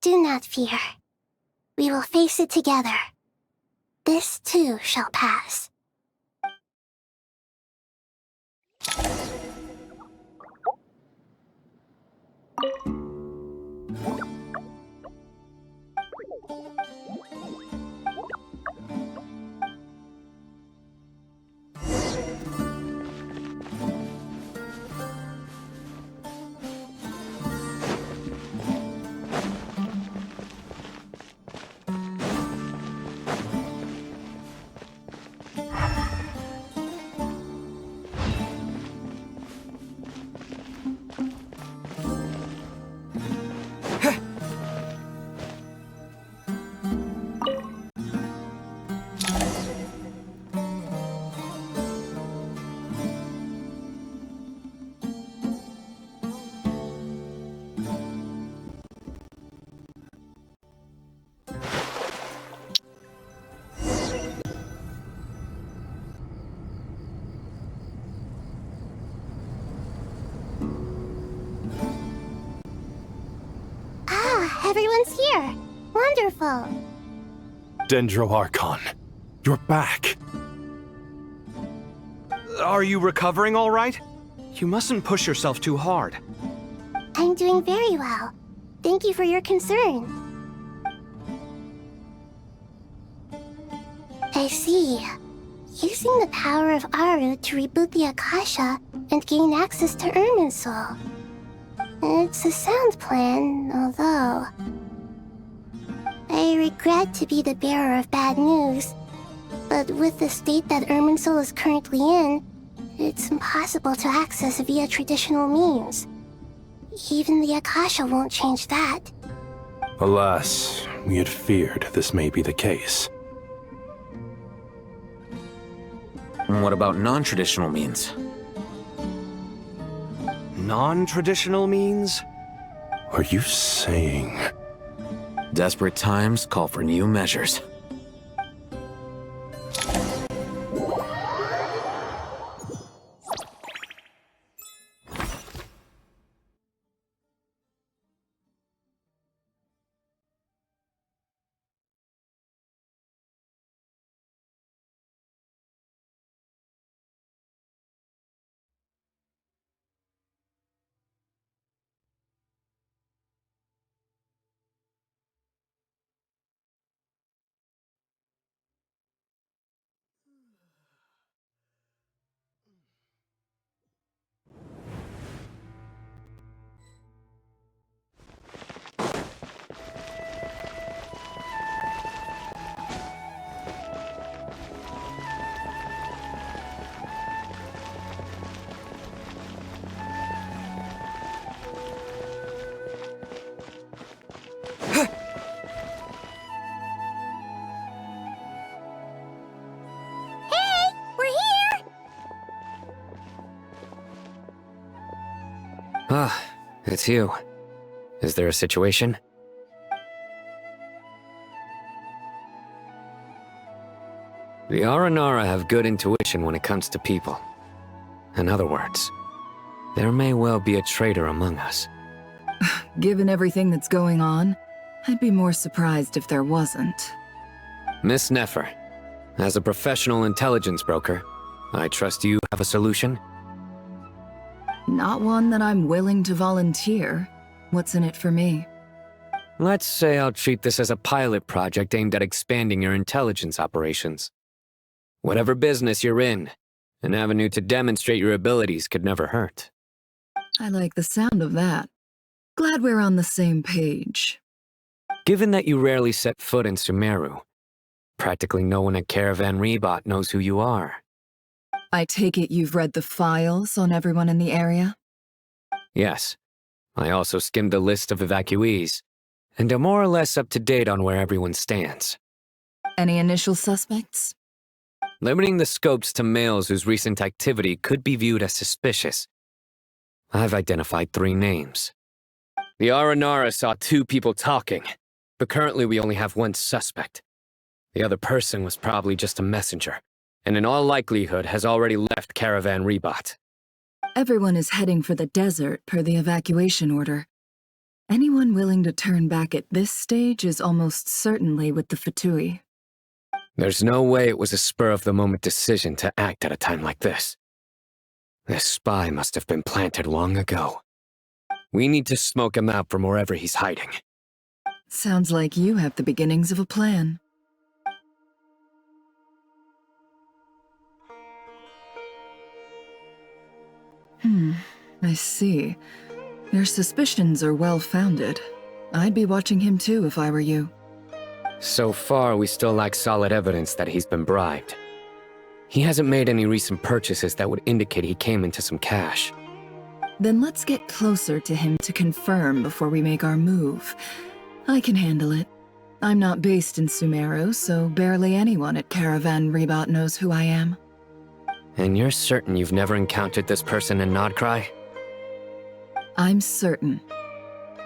Do not fear. We will face it together. This too shall pass. Everyone's here. Wonderful. Dendro-Archon, you're back. Are you recovering all right? You mustn't push yourself too hard. I'm doing very well. Thank you for your concern. I see. Using the power of Aru to reboot the Akasha and gain access to Irminsul. It's a sound plan, although... I regret to be the bearer of bad news, but with the state that Irminsul is currently in, it's impossible to access via traditional means. Even the Akasha won't change that. Alas, we had feared this may be the case. And what about non-traditional means? Non-traditional means? Are you saying... Desperate times call for new measures. Ah, it's you. Is there a situation? The Aranara have good intuition when it comes to people. In other words, there may well be a traitor among us. Given everything that's going on, I'd be more surprised if there wasn't. Miss Nefer, as a professional intelligence broker, I trust you have a solution? Not one that I'm willing to volunteer. What's in it for me? Let's say I'll treat this as a pilot project aimed at expanding your intelligence operations. Whatever business you're in, an avenue to demonstrate your abilities could never hurt. I like the sound of that. Glad we're on the same page. Given that you rarely set foot in Sumeru, practically no one at Caravan Rebot knows who you are. I take it you've read the files on everyone in the area? Yes. I also skimmed the list of evacuees, and am more or less up to date on where everyone stands. Any initial suspects? Limiting the scopes to males whose recent activity could be viewed as suspicious. I've identified 3 names. The Aranara saw 2 people talking, but currently we only have 1 suspect. The other person was probably just a messenger, and in all likelihood has already left Caravan Ribat. Everyone is heading for the desert per the evacuation order. Anyone willing to turn back at this stage is almost certainly with the Fatui. There's no way it was a spur-of-the-moment decision to act at a time like this. This spy must have been planted long ago. We need to smoke him out from wherever he's hiding. Sounds like you have the beginnings of a plan. I see. Your suspicions are well-founded. I'd be watching him too if I were you. So far, we still lack solid evidence that he's been bribed. He hasn't made any recent purchases that would indicate he came into some cash. Then let's get closer to him to confirm before we make our move. I can handle it. I'm not based in Sumeru, so barely anyone at Caravan Ribat knows who I am. And you're certain you've never encountered this person in Nodcry? I'm certain.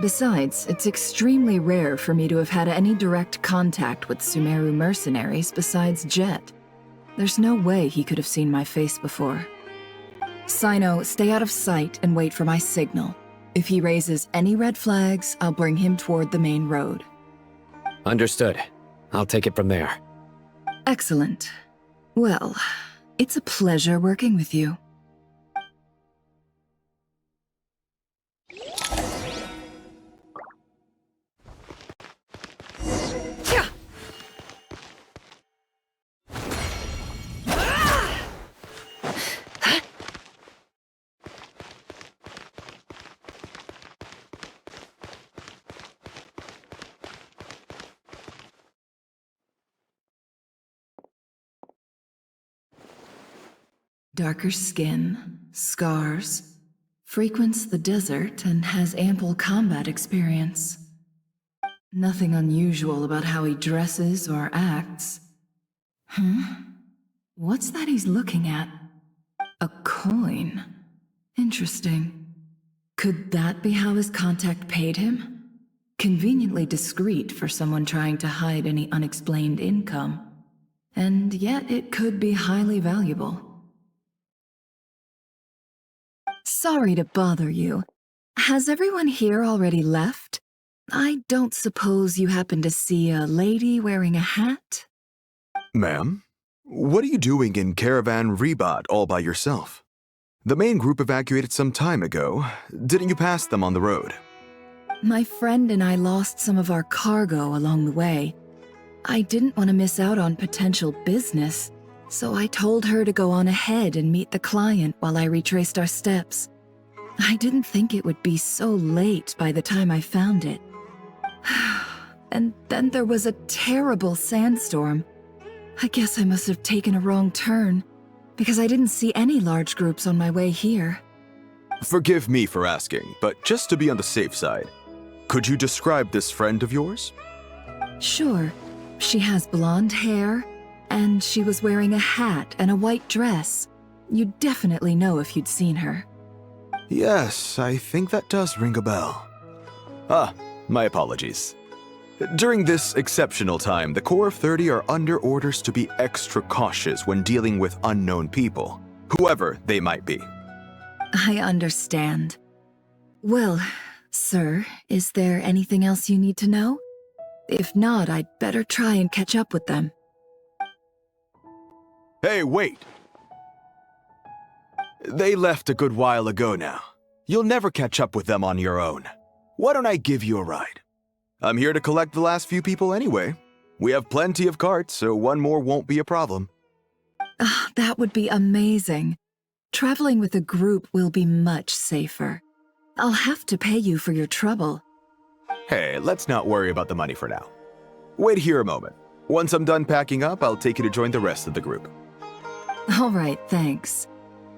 Besides, it's extremely rare for me to have had any direct contact with Sumeru mercenaries besides Jet. There's no way he could have seen my face before. Sino, stay out of sight and wait for my signal. If he raises any red flags, I'll bring him toward the main road. Understood. I'll take it from there. Excellent. Well, it's a pleasure working with you. Darker skin, scars, frequents the desert and has ample combat experience. Nothing unusual about how he dresses or acts. What's that he's looking at? A coin. Interesting. Could that be how his contact paid him? Conveniently discreet for someone trying to hide any unexplained income. And yet it could be highly valuable. Sorry to bother you. Has everyone here already left? I don't suppose you happen to see a lady wearing a hat? Ma'am, what are you doing in Caravan Ribat all by yourself? The main group evacuated some time ago. Didn't you pass them on the road? My friend and I lost some of our cargo along the way. I didn't want to miss out on potential business, so I told her to go on ahead and meet the client while I retraced our steps. I didn't think it would be so late by the time I found it. And then there was a terrible sandstorm. I guess I must have taken a wrong turn, because I didn't see any large groups on my way here. Forgive me for asking, but just to be on the safe side, could you describe this friend of yours? Sure. She has blonde hair, and she was wearing a hat and a white dress. You'd definitely know if you'd seen her. Yes, I think that does ring a bell. Ah, my apologies. During this exceptional time, the Core of 30 are under orders to be extra cautious when dealing with unknown people, whoever they might be. I understand. Well, sir, is there anything else you need to know? If not, I'd better try and catch up with them. Hey, wait! They left a good while ago now. You'll never catch up with them on your own. Why don't I give you a ride? I'm here to collect the last few people anyway. We have plenty of carts, so one more won't be a problem. That would be amazing. Traveling with a group will be much safer. I'll have to pay you for your trouble. Hey, let's not worry about the money for now. Wait here a moment. Once I'm done packing up, I'll take you to join the rest of the group. All right, thanks.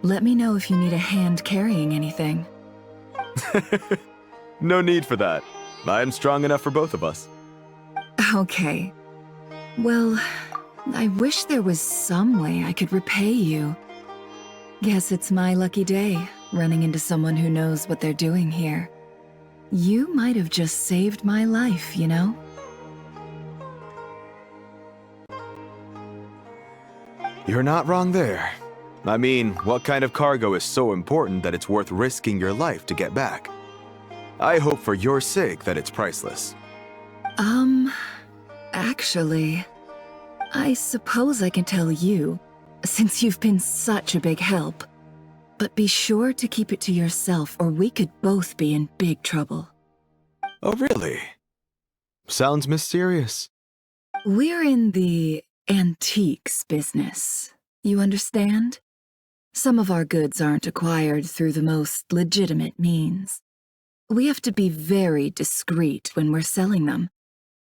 Let me know if you need a hand carrying anything. No need for that. I'm strong enough for both of us. Okay. Well, I wish there was some way I could repay you. Guess it's my lucky day, running into someone who knows what they're doing here. You might have just saved my life, you know? You're not wrong there. I mean, what kind of cargo is so important that it's worth risking your life to get back? I hope for your sake that it's priceless. Actually, I suppose I can tell you, since you've been such a big help. But be sure to keep it to yourself, or we could both be in big trouble. Oh, really? Sounds mysterious. We're in the antiques business. You understand? Some of our goods aren't acquired through the most legitimate means. We have to be very discreet when we're selling them.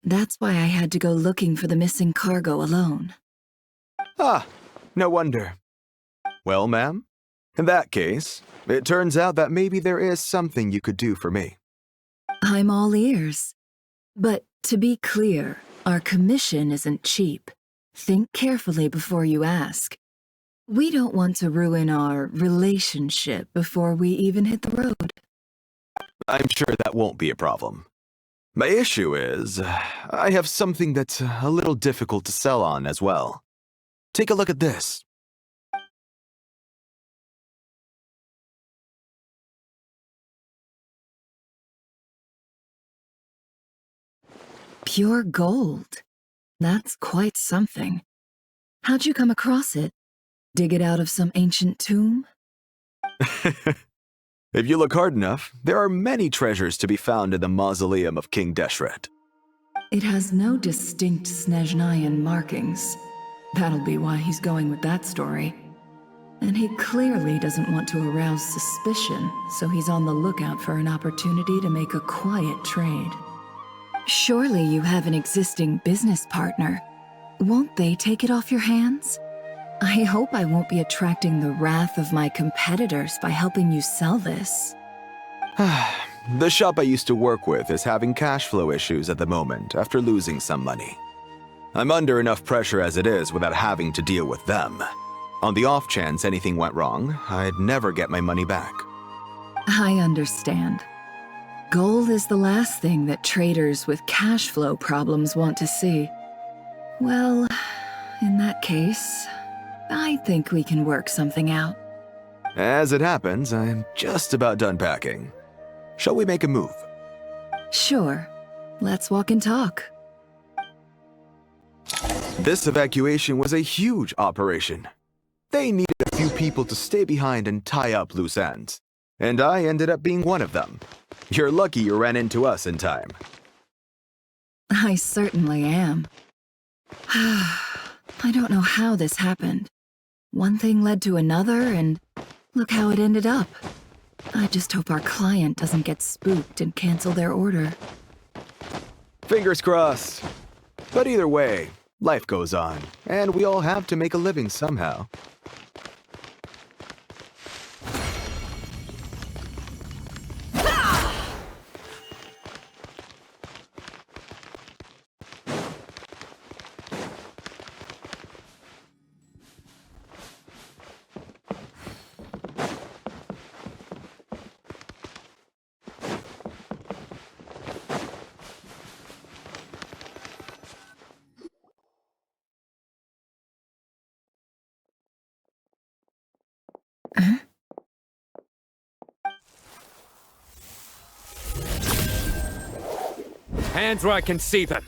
That's why I had to go looking for the missing cargo alone. Ah, no wonder. Well, ma'am, in that case, it turns out that maybe there is something you could do for me. I'm all ears. But to be clear, our commission isn't cheap. Think carefully before you ask. We don't want to ruin our relationship before we even hit the road. I'm sure that won't be a problem. My issue is, I have something that's a little difficult to sell on as well. Take a look at this. Pure gold. That's quite something. How'd you come across it? Dig it out of some ancient tomb? If you look hard enough, there are many treasures to be found in the mausoleum of King Deshret. It has no distinct Snezhnayan markings. That'll be why he's going with that story. And he clearly doesn't want to arouse suspicion, so he's on the lookout for an opportunity to make a quiet trade. Surely you have an existing business partner. Won't they take it off your hands? I hope I won't be attracting the wrath of my competitors by helping you sell this. The shop I used to work with is having cash flow issues at the moment after losing some money. I'm under enough pressure as it is without having to deal with them. On the off chance anything went wrong, I'd never get my money back. I understand. Gold is the last thing that traders with cash flow problems want to see. Well, in that case, I think we can work something out. As it happens, I'm just about done packing. Shall we make a move? Sure. Let's walk and talk. This evacuation was a huge operation. They needed a few people to stay behind and tie up loose ends. And I ended up being one of them. You're lucky you ran into us in time. I certainly am. I don't know how this happened. One thing led to another, and look how it ended up. I just hope our client doesn't get spooked and cancel their order. Fingers crossed. But either way, life goes on, and we all have to make a living somehow. Hands where I can see them.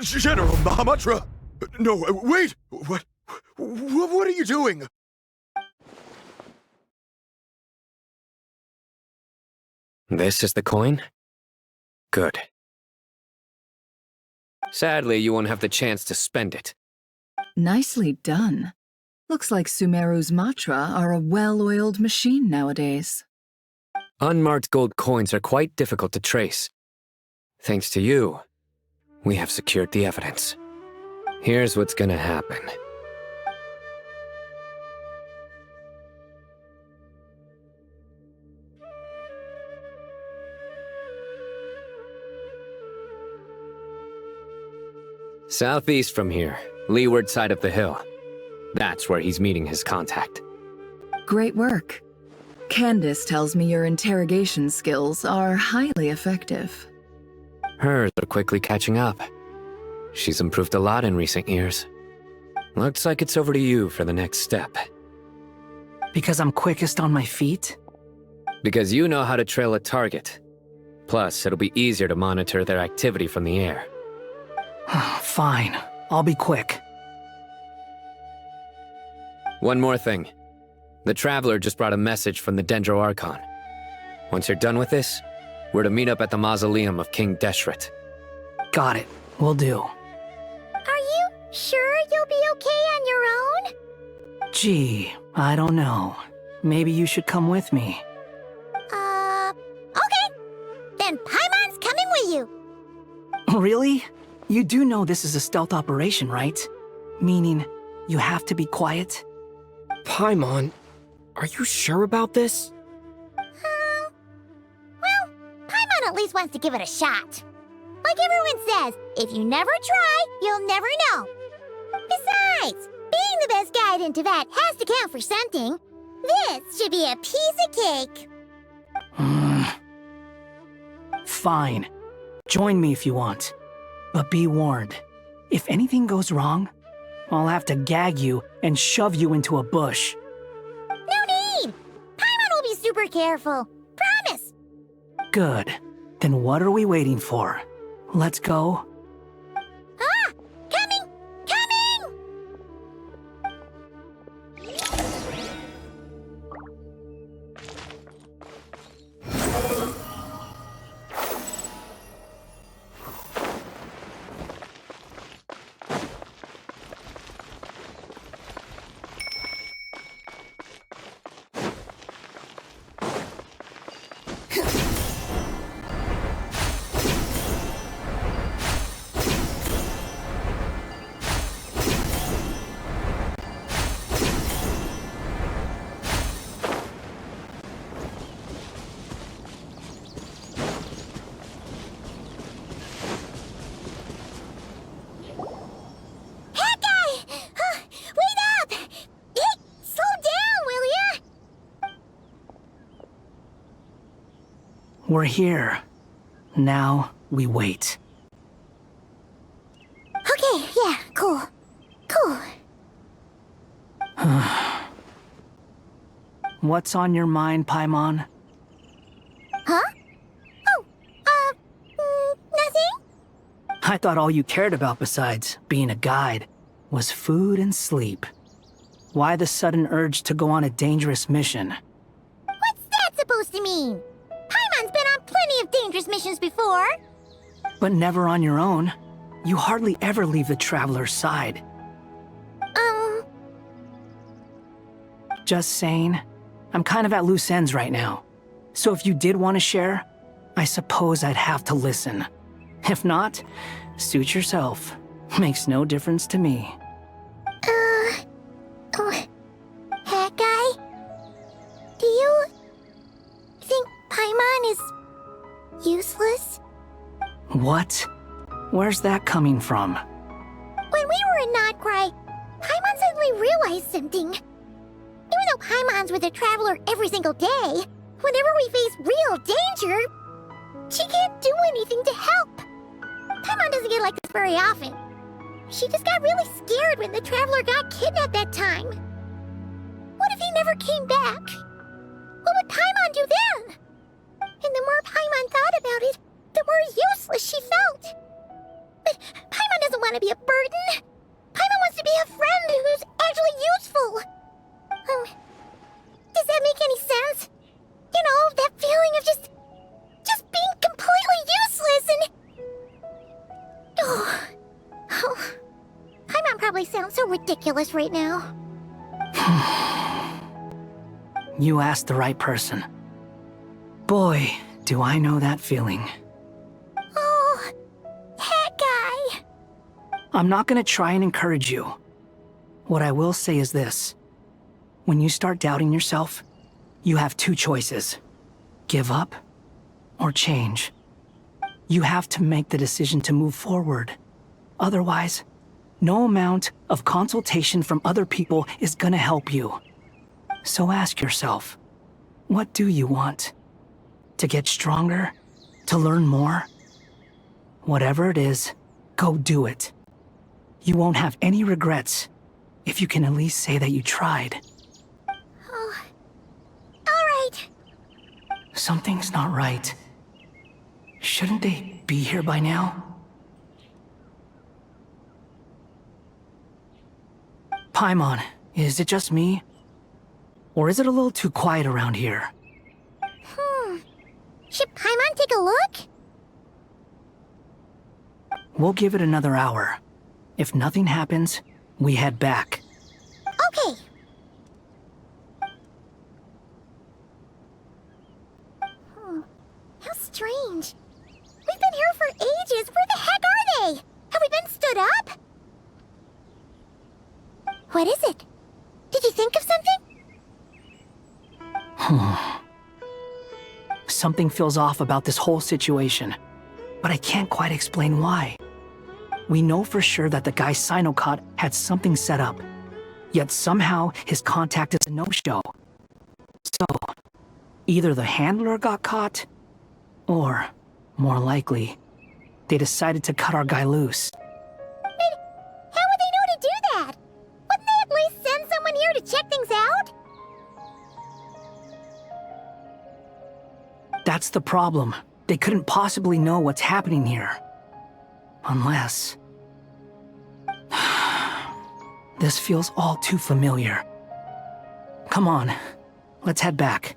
General Mahamatra! No, wait! What are you doing? This is the coin? Good. Sadly, you won't have the chance to spend it. Nicely done. Looks like Sumeru's Matra are a well-oiled machine nowadays. Unmarked gold coins are quite difficult to trace. Thanks to you, we have secured the evidence. Here's what's gonna happen. Southeast from here, leeward side of the hill. That's where he's meeting his contact. Great work. Candace tells me your interrogation skills are highly effective. Hers are quickly catching up. She's improved a lot in recent years. Looks like it's over to you for the next step. Because I'm quickest on my feet? Because you know how to trail a target. Plus, it'll be easier to monitor their activity from the air. Fine. I'll be quick. One more thing. The Traveler just brought a message from the Dendro Archon. Once you're done with this, we're to meet up at the mausoleum of King Deshret. Got it. Will do. Are you sure you'll be okay on your own? Gee, I don't know. Maybe you should come with me. Okay. Then Paimon's coming with you. Really? You do know this is a stealth operation, right? Meaning, you have to be quiet? Paimon, are you sure about this? Well, Paimon at least wants to give it a shot. Like everyone says, if you never try, you'll never know. Besides, being the best guide in Teyvat has to count for something. This should be a piece of cake. Fine. Join me if you want. But be warned, if anything goes wrong, I'll have to gag you and shove you into a bush. No need! Paimon will be super careful. Promise! Good. Then what are we waiting for? Let's go. Ah! Coming! Coming! We're here. Now, we wait. Okay, yeah, cool. Cool. What's on your mind, Paimon? Huh? Oh, nothing? I thought all you cared about besides being a guide was food and sleep. Why the sudden urge to go on a dangerous mission? What's that supposed to mean? Paimon's been on plenty of dangerous missions before. But never on your own. You hardly ever leave the Traveler's side. Just saying. I'm kind of at loose ends right now. So if you did want to share, I suppose I'd have to listen. If not, suit yourself. Makes no difference to me. Hat guy? Do you think Paimon is useless? What? Where's that coming from? When we were in Notcry, Paimon suddenly realized something. Even though Paimon's with the Traveler every single day, whenever we face real danger, she can't do anything to help. Paimon doesn't get like this very often. She just got really scared when the Traveler got kidnapped that time. What if he never came back? What would Paimon do then? And the more Paimon thought about it, the more useless she felt. But Paimon doesn't want to be a burden. Paimon wants to be a friend who's actually useful. Does that make any sense? You know, that feeling of just being completely useless and... Oh. Paimon probably sounds so ridiculous right now. You asked the right person. Boy, do I know that feeling. Oh, Hat Guy. I'm not gonna try and encourage you. What I will say is this. When you start doubting yourself, you have two choices. Give up or change. You have to make the decision to move forward. Otherwise, no amount of consultation from other people is gonna help you. So ask yourself, what do you want? To get stronger? To learn more? Whatever it is, go do it. You won't have any regrets if you can at least say that you tried. Oh. All right. Something's not right. Shouldn't they be here by now? Paimon, is it just me? Or is it a little too quiet around here? Should Paimon take a look? We'll give it another hour. If nothing happens, we head back. Okay. How strange. We've been here for ages. Where the heck are they? Have we been stood up? What is it? Did you think of something? Something feels off about this whole situation, but I can't quite explain why. We know for sure that the guy Sino caught had something set up, yet somehow his contact is a no-show. So, either the handler got caught, or, more likely, they decided to cut our guy loose. But how would they know to do that? Wouldn't they at least send someone here to check things out? That's the problem. They couldn't possibly know what's happening here. Unless... This feels all too familiar. Come on, let's head back.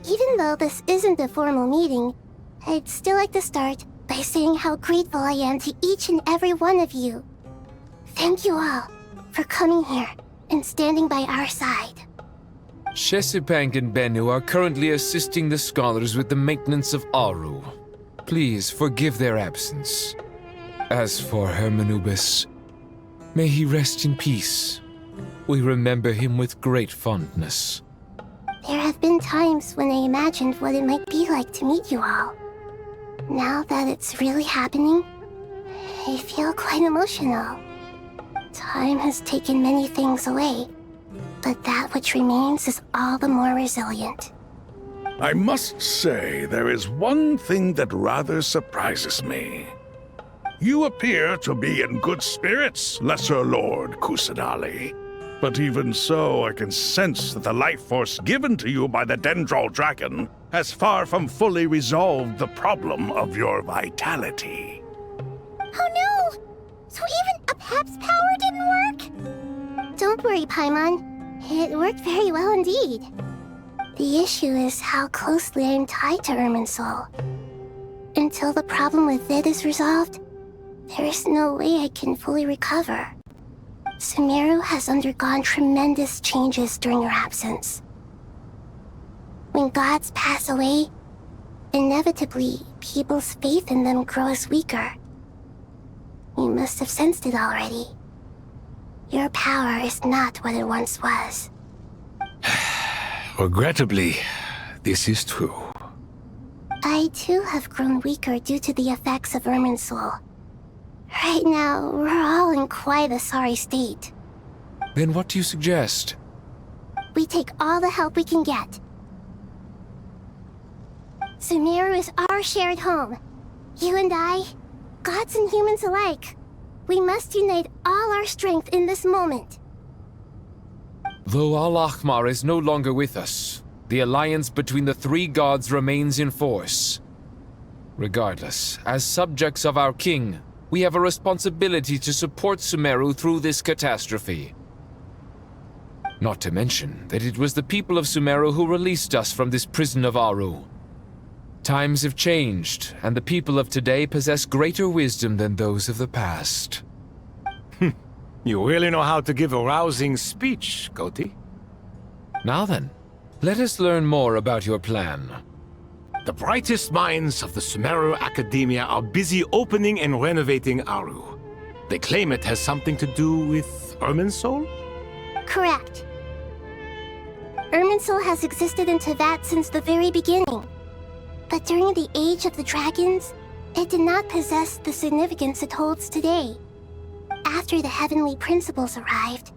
Even though this isn't a formal meeting, I'd still like to start by saying how grateful I am to each and every one of you. Thank you all for coming here and standing by our side. Shesipank and Bennu are currently assisting the scholars with the maintenance of Aru. Please forgive their absence. As for Hermanubis, may he rest in peace. We remember him with great fondness. There have been times when I imagined what it might be like to meet you all. Now that it's really happening, I feel quite emotional. Time has taken many things away, but that which remains is all the more resilient. I must say, there is one thing that rather surprises me. You appear to be in good spirits, Lesser Lord Kusanali. But even so, I can sense that the life force given to you by the Dendral Dragon has far from fully resolved the problem of your vitality. Oh no! So even a Pep's power didn't work? Don't worry, Paimon. It worked very well indeed. The issue is how closely I am tied to Irminsul. Until the problem with it is resolved, there is no way I can fully recover. Sumeru has undergone tremendous changes during your absence. When gods pass away, inevitably, people's faith in them grows weaker. You must have sensed it already. Your power is not what it once was. Regrettably, this is true. I too have grown weaker due to the effects of Irminsul. Right now, we're all in quite a sorry state. Then what do you suggest? We take all the help we can get. Sumeru is our shared home. You and I, gods and humans alike. We must unite all our strength in this moment. Though Al-Ahmar is no longer with us, the alliance between the three gods remains in force. Regardless, as subjects of our king, we have a responsibility to support Sumeru through this catastrophe. Not to mention that it was the people of Sumeru who released us from this prison of Aru. Times have changed, and the people of today possess greater wisdom than those of the past. You really know how to give a rousing speech, Goti. Now then, let us learn more about your plan. The brightest minds of the Sumeru Academia are busy opening and renovating Aru. They claim it has something to do with Irminsul? Correct. Irminsul has existed in Teyvat since the very beginning. But during the Age of the Dragons, it did not possess the significance it holds today. After the heavenly principles arrived,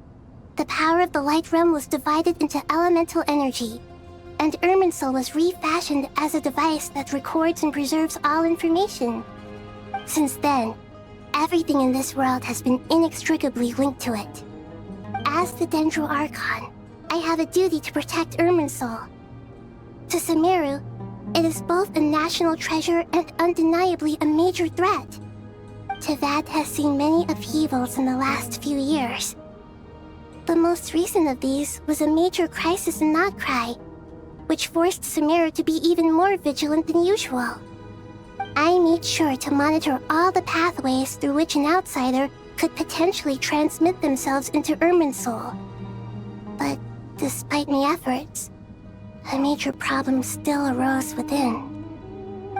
the power of the Light Realm was divided into elemental energy, and Irminsul was refashioned as a device that records and preserves all information. Since then, everything in this world has been inextricably linked to it. As the Dendro Archon, I have a duty to protect Irminsul. To Sumeru, it is both a national treasure and undeniably a major threat. Teyvat has seen many upheavals in the last few years. The most recent of these was a major crisis in Notcry, which forced Sumeru to be even more vigilant than usual. I made sure to monitor all the pathways through which an outsider could potentially transmit themselves into Irminsul. But despite my efforts, a major problem still arose within.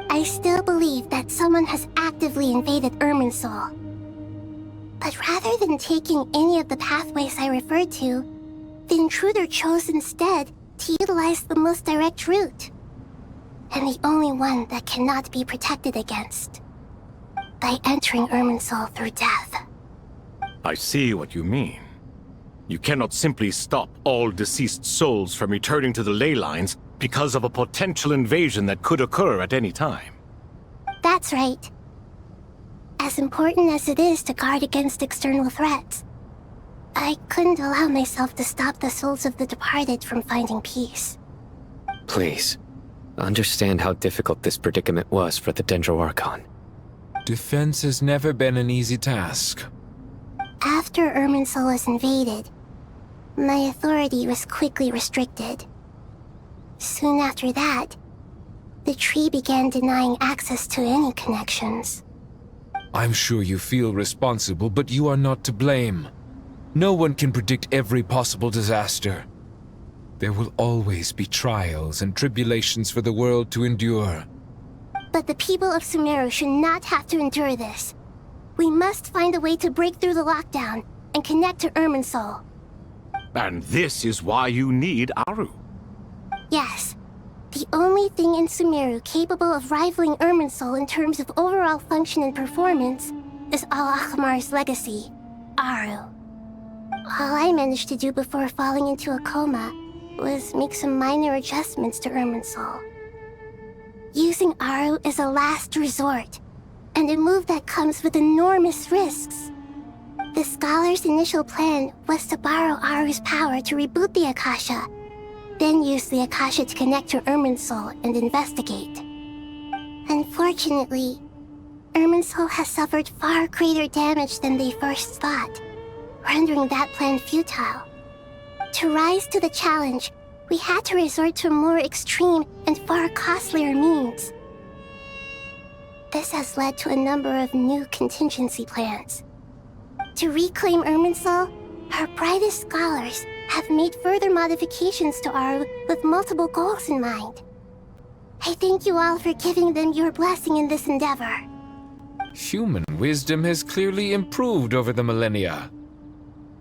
I still believe that someone has actively invaded Irminsul. But rather than taking any of the pathways I referred to, the intruder chose instead to utilize the most direct route, and the only one that cannot be protected against, by entering Irminsul through death. I see what you mean. You cannot simply stop all deceased souls from returning to the ley lines because of a potential invasion that could occur at any time. That's right. As important as it is to guard against external threats, I couldn't allow myself to stop the souls of the departed from finding peace. Please, understand how difficult this predicament was for the Dendro Archon. Defense has never been an easy task. After Irminsul was invaded, my authority was quickly restricted. Soon after that, the tree began denying access to any connections. I'm sure you feel responsible, but you are not to blame. No one can predict every possible disaster. There will always be trials and tribulations for the world to endure. But the people of Sumeru should not have to endure this. We must find a way to break through the lockdown and connect to Irminsul. And this is why you need Aru. Yes. The only thing in Sumeru capable of rivaling Irminsul in terms of overall function and performance is Al-Akhmar's legacy, Aru. All I managed to do before falling into a coma was make some minor adjustments to Irminsul. Using Aru is a last resort, and a move that comes with enormous risks. The Scholar's initial plan was to borrow Aru's power to reboot the Akasha, then use the Akasha to connect to Irminsul and investigate. Unfortunately, Irminsul has suffered far greater damage than they first thought, rendering that plan futile. To rise to the challenge, we had to resort to more extreme and far costlier means. This has led to a number of new contingency plans. To reclaim Irminsul, our brightest scholars have made further modifications to Aru with multiple goals in mind. I thank you all for giving them your blessing in this endeavor. Human wisdom has clearly improved over the millennia.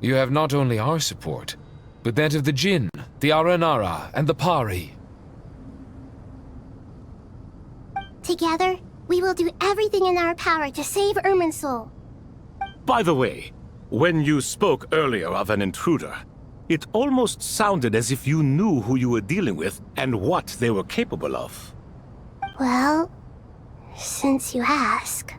You have not only our support, but that of the Jinn, the Aranara, and the Pari. Together, we will do everything in our power to save Irminsul. By the way, when you spoke earlier of an intruder, it almost sounded as if you knew who you were dealing with and what they were capable of. Well, since you ask.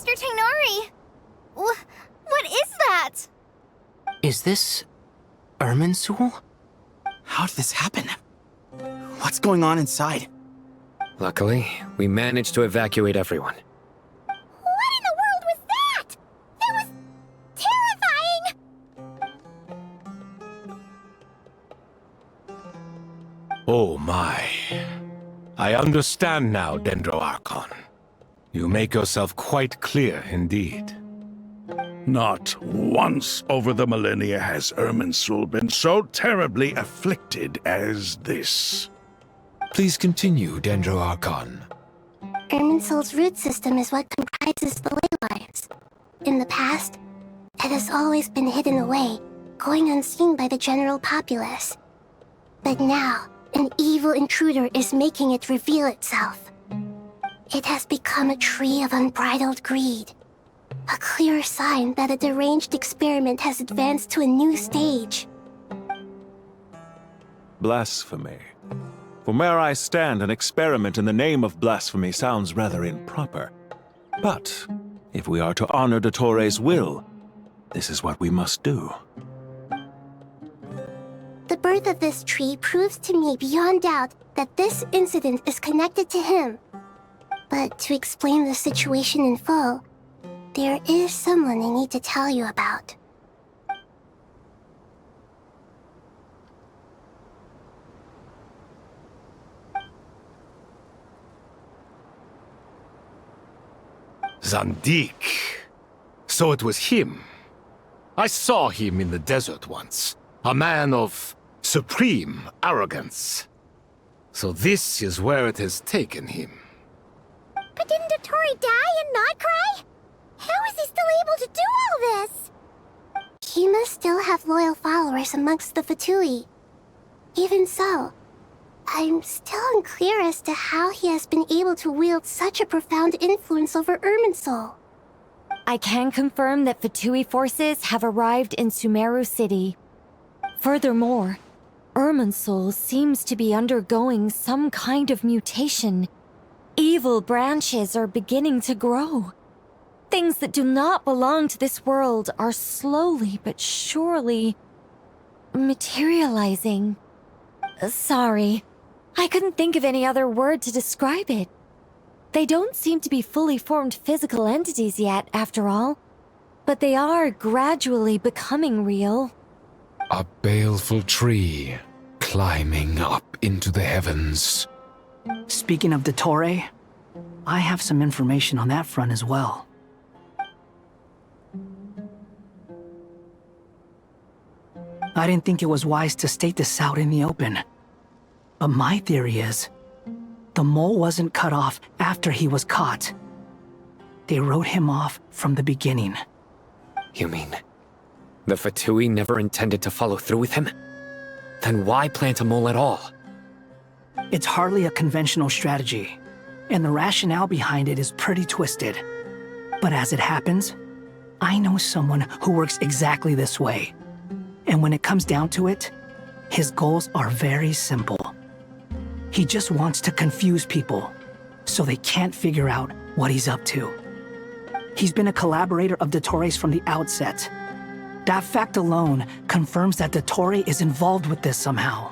Master Tainari! What is that? Is this Irminsul? How did this happen? What's going on inside? Luckily, we managed to evacuate everyone. What in the world was that? That was terrifying! Oh my. I understand now, Dendro Archon. You make yourself quite clear indeed. Not once over the millennia has Irminsul been so terribly afflicted as this. Please continue, Dendro Archon. Irminsul's root system is what comprises the ley lines. In the past, it has always been hidden away, going unseen by the general populace. But now, an evil intruder is making it reveal itself. It has become a tree of unbridled greed. A clear sign that a deranged experiment has advanced to a new stage. Blasphemy. From where I stand, an experiment in the name of blasphemy sounds rather improper. But if we are to honor Dottores' will, this is what we must do. The birth of this tree proves to me beyond doubt that this incident is connected to him. But to explain the situation in full, there is someone I need to tell you about. Zandik. So it was him. I saw him in the desert once. A man of supreme arrogance. So this is where it has taken him. But didn't Dottore die and not cry? How is he still able to do all this? He must still have loyal followers amongst the Fatui. Even so, I'm still unclear as to how he has been able to wield such a profound influence over Irminsul. I can confirm that Fatui forces have arrived in Sumeru City. Furthermore, Irminsul seems to be undergoing some kind of mutation. Evil branches are beginning to grow. Things that do not belong to this world are slowly but surely materializing. Sorry, I couldn't think of any other word to describe it. They don't seem to be fully formed physical entities yet, after all, but they are gradually becoming real. A baleful tree climbing up into the heavens. Speaking of Dottore, I have some information on that front as well. I didn't think it was wise to state this out in the open. But my theory is, the mole wasn't cut off after he was caught. They wrote him off from the beginning. You mean, the Fatui never intended to follow through with him? Then why plant a mole at all? It's hardly a conventional strategy, and the rationale behind it is pretty twisted. But as it happens, I know someone who works exactly this way. And when it comes down to it, his goals are very simple. He just wants to confuse people, so they can't figure out what he's up to. He's been a collaborator of Dottore's from the outset. That fact alone confirms that Dottore is involved with this somehow.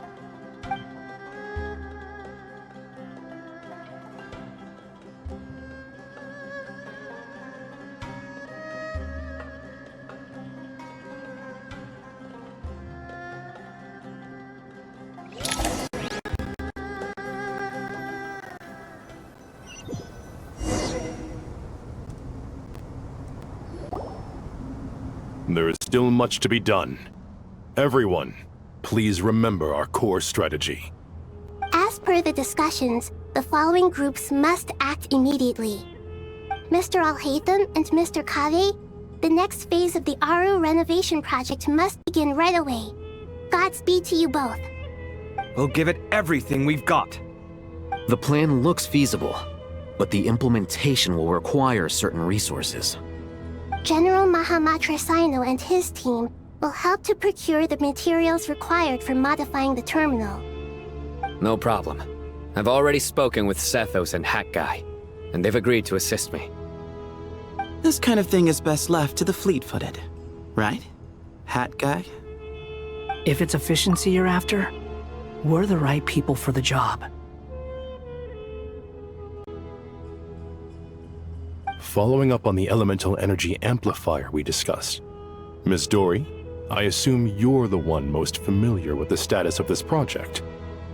There is still much to be done. Everyone, please remember our core strategy. As per the discussions, the following groups must act immediately. Mr. Alhaitham and Mr. Kave, the next phase of the Aru renovation project must begin right away. Godspeed to you both. We'll give it everything we've got. The plan looks feasible, but the implementation will require certain resources. General Mahamatra Sino and his team will help to procure the materials required for modifying the terminal. No problem. I've already spoken with Sethos and Hack Guy, and they've agreed to assist me. This kind of thing is best left to the fleet-footed, right? Hat guy? If it's efficiency you're after, we're the right people for the job. Following up on the elemental energy amplifier we discussed, Miss Dory, I assume you're the one most familiar with the status of this project.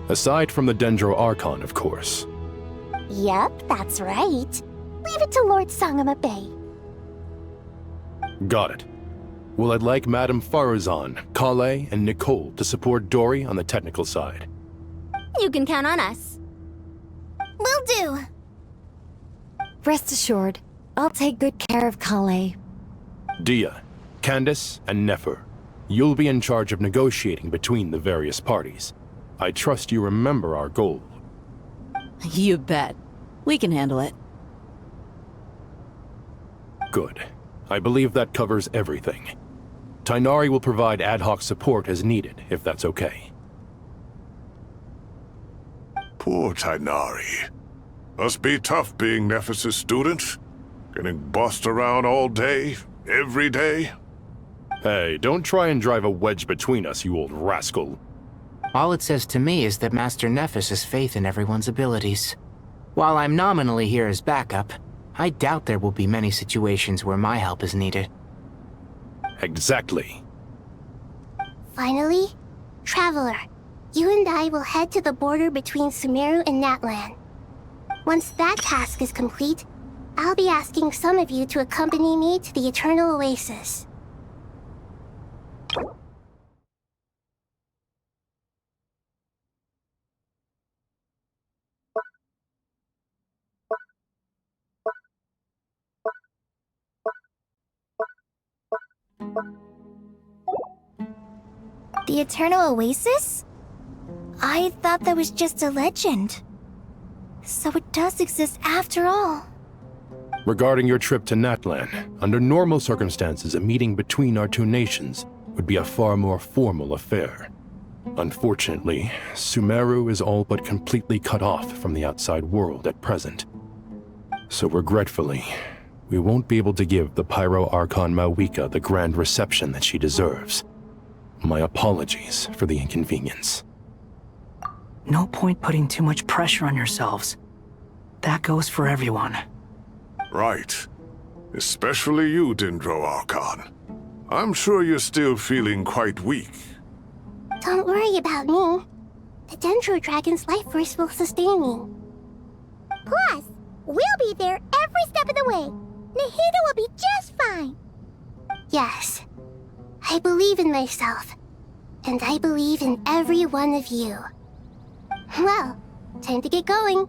Aside from the Dendro Archon, of course. Yep, that's right. Leave it to Lord Sangama Bay. Got it. Well, I'd like Madame Farazan, Kale, and Nicole to support Dory on the technical side. You can count on us. Will do. Rest assured, I'll take good care of Kale. Dia, Candace, and Nefer, you'll be in charge of negotiating between the various parties. I trust you remember our goal. You bet. We can handle it. Good. I believe that covers everything. Tainari will provide ad hoc support as needed, if that's okay. Poor Tainari. Must be tough being Nephis' student. Getting bossed around all day, every day. Hey, don't try and drive a wedge between us, you old rascal. All it says to me is that Master Nephis has faith in everyone's abilities. While I'm nominally here as backup, I doubt there will be many situations where my help is needed. Exactly. Finally, Traveler, you and I will head to the border between Sumeru and Natlan. Once that task is complete, I'll be asking some of you to accompany me to the Eternal Oasis. The Eternal Oasis? I thought that was just a legend. So it does exist after all. Regarding your trip to Natlan, under normal circumstances, a meeting between our two nations would be a far more formal affair. Unfortunately, Sumeru is all but completely cut off from the outside world at present. So regretfully, we won't be able to give the Pyro Archon Mawika the grand reception that she deserves. My apologies for the inconvenience. No point putting too much pressure on yourselves. That goes for everyone. Right. Especially you, Dendro Archon. I'm sure you're still feeling quite weak. Don't worry about me. The Dendro Dragon's life force will sustain me. Plus, we'll be there every step of the way. Nahida will be just fine. Yes, I believe in myself. And I believe in every one of you. Well, time to get going.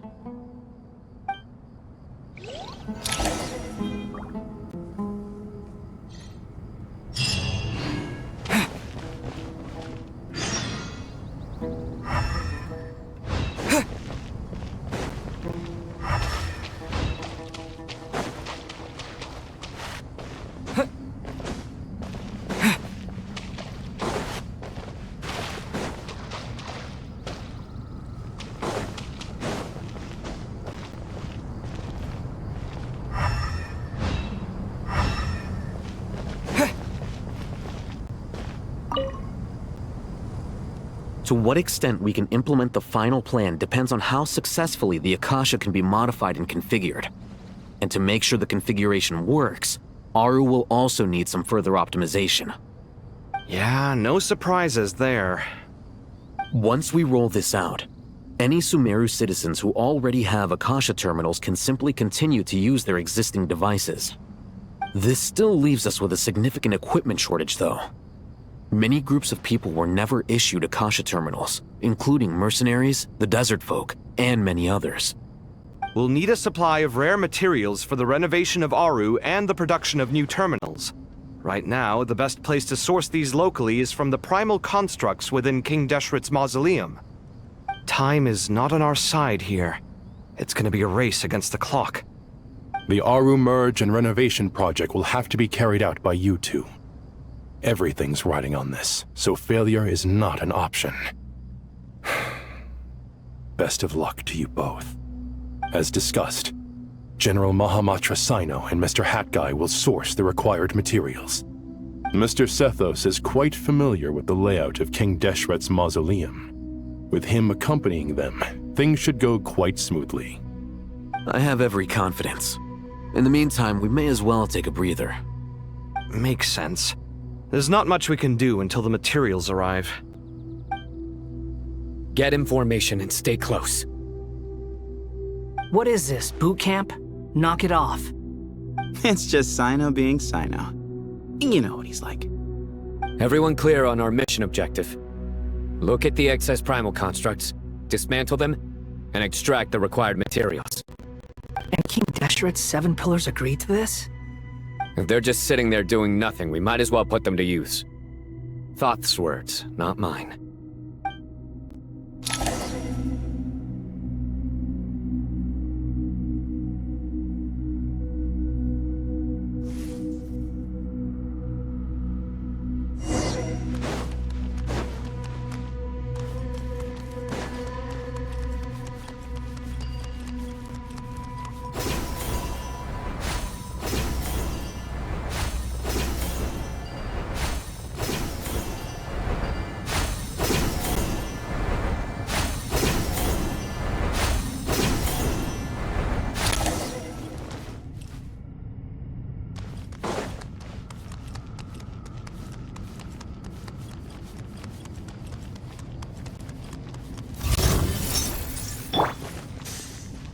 To what extent we can implement the final plan depends on how successfully the Akasha can be modified and configured. And to make sure the configuration works, Aru will also need some further optimization. Yeah, no surprises there. Once we roll this out, any Sumeru citizens who already have Akasha terminals can simply continue to use their existing devices. This still leaves us with a significant equipment shortage, though. Many groups of people were never issued Akasha terminals, including mercenaries, the desert folk, and many others. We'll need a supply of rare materials for the renovation of Aru and the production of new terminals. Right now, the best place to source these locally is from the primal constructs within King Deshret's mausoleum. Time is not on our side here. It's gonna be a race against the clock. The Aru merge and renovation project will have to be carried out by you two. Everything's riding on this, so failure is not an option. Best of luck to you both. As discussed, General Mahamatra Sino and Mr. Hatguy will source the required materials. Mr. Sethos is quite familiar with the layout of King Deshret's mausoleum. With him accompanying them, things should go quite smoothly. I have every confidence. In the meantime, we may as well take a breather. Makes sense. There's not much we can do until the materials arrive. Get information and stay close. What is this, boot camp? Knock it off. It's just Sino being Sino. You know what he's like. Everyone clear on our mission objective. Look at the excess primal constructs, dismantle them, and extract the required materials. And King Deshret's 7 pillars agreed to this? If they're just sitting there doing nothing, we might as well put them to use. Thoth's words, not mine.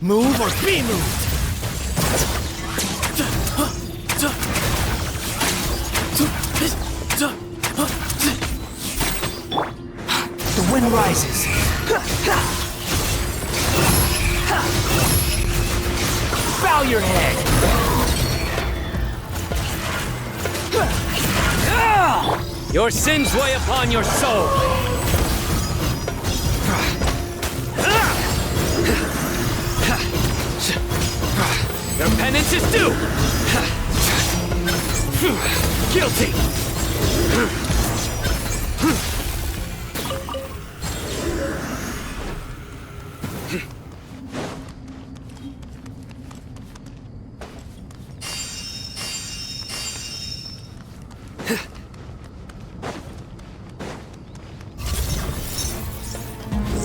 Move or be moved! The wind rises. Bow your head! Your sins weigh upon your soul! Your penance is due! Guilty!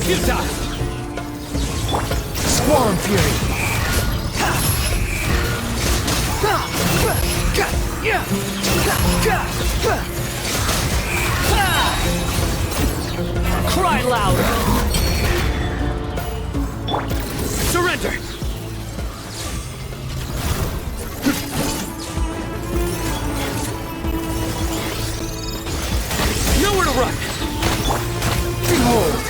Futile! Swarm Fury! Cry louder! Surrender! Nowhere to run! Behold!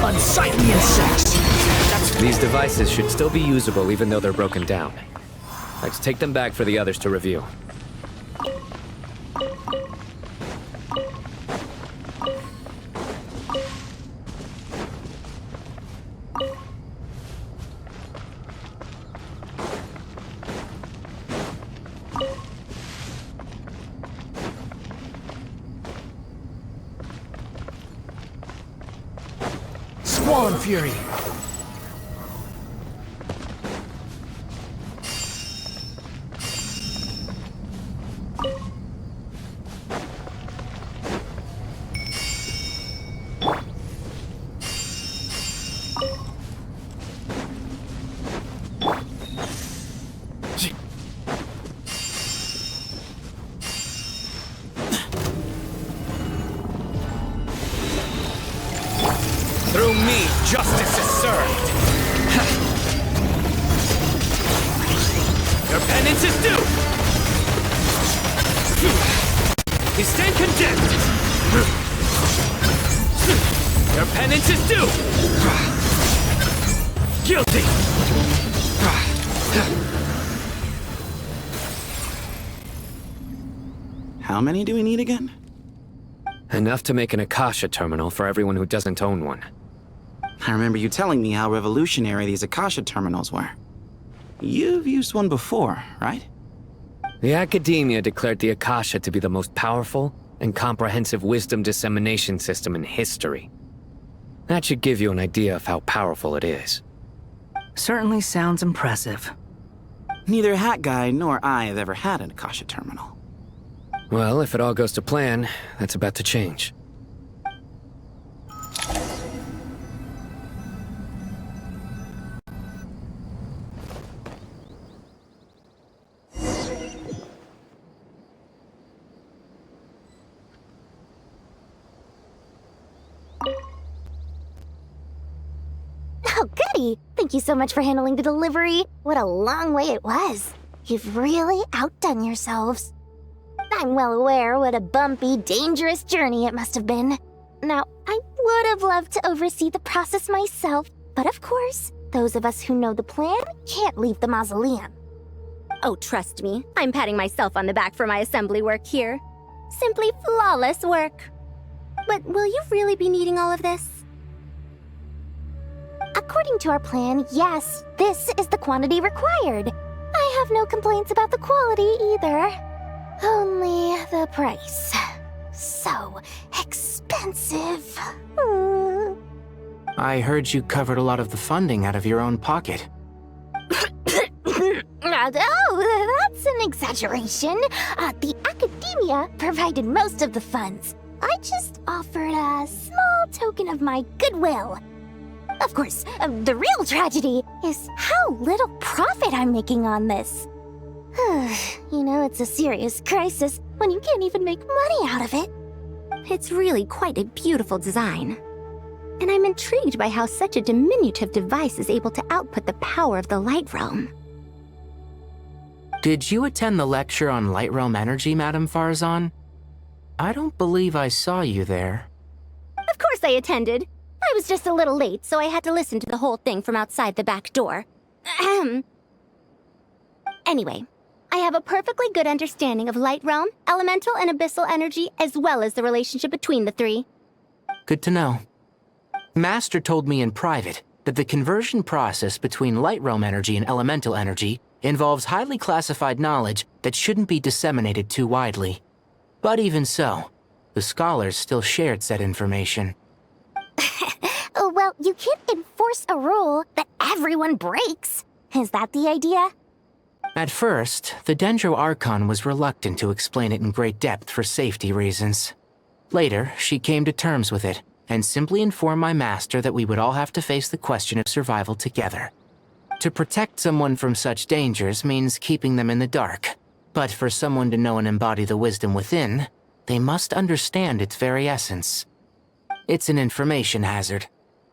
Unsightly insects! These devices should still be usable even though they're broken down. Let's take them back for the others to review. Swarm Fury! Through me, justice is served! Your penance is due! You stand condemned! Your penance is due! Guilty! How many do we need again? Enough to make an Akasha terminal for everyone who doesn't own one. I remember you telling me how revolutionary these Akasha terminals were. You've used one before, right? The Academia declared the Akasha to be the most powerful and comprehensive wisdom dissemination system in history. That should give you an idea of how powerful it is. Certainly sounds impressive. Neither Hat Guy nor I have ever had an Akasha terminal. Well, if it all goes to plan, that's about to change. Oh, goody! Thank you so much for handling the delivery. What a long way it was. You've really outdone yourselves. I'm well aware what a bumpy, dangerous journey it must have been. Now, I would have loved to oversee the process myself, but of course, those of us who know the plan can't leave the mausoleum. Oh, trust me, I'm patting myself on the back for my assembly work here. Simply flawless work. But will you really be needing all of this? According to our plan, yes, this is the quantity required. I have no complaints about the quality either. Only the price. So expensive. I heard you covered a lot of the funding out of your own pocket. Oh, that's an exaggeration. The Academia provided most of the funds. I just offered a small token of my goodwill. Of course, the real tragedy is how little profit I'm making on this. You know, it's a serious crisis when you can't even make money out of it. It's really quite a beautiful design. And I'm intrigued by how such a diminutive device is able to output the power of the Light Realm. Did you attend the lecture on Light Realm energy, Madame Farzan? I don't believe I saw you there. Of course I attended. I was just a little late, so I had to listen to the whole thing from outside the back door. Anyway, I have a perfectly good understanding of Light Realm, elemental and abyssal energy, as well as the relationship between the three. Good to know. Master told me in private that the conversion process between Light Realm energy and elemental energy involves highly classified knowledge that shouldn't be disseminated too widely. But even so, the scholars still shared said information. Well, you can't enforce a rule that everyone breaks. Is that the idea? At first, the Dendro Archon was reluctant to explain it in great depth for safety reasons. Later, she came to terms with it, and simply informed my master that we would all have to face the question of survival together. To protect someone from such dangers means keeping them in the dark, but for someone to know and embody the wisdom within, they must understand its very essence. It's an information hazard.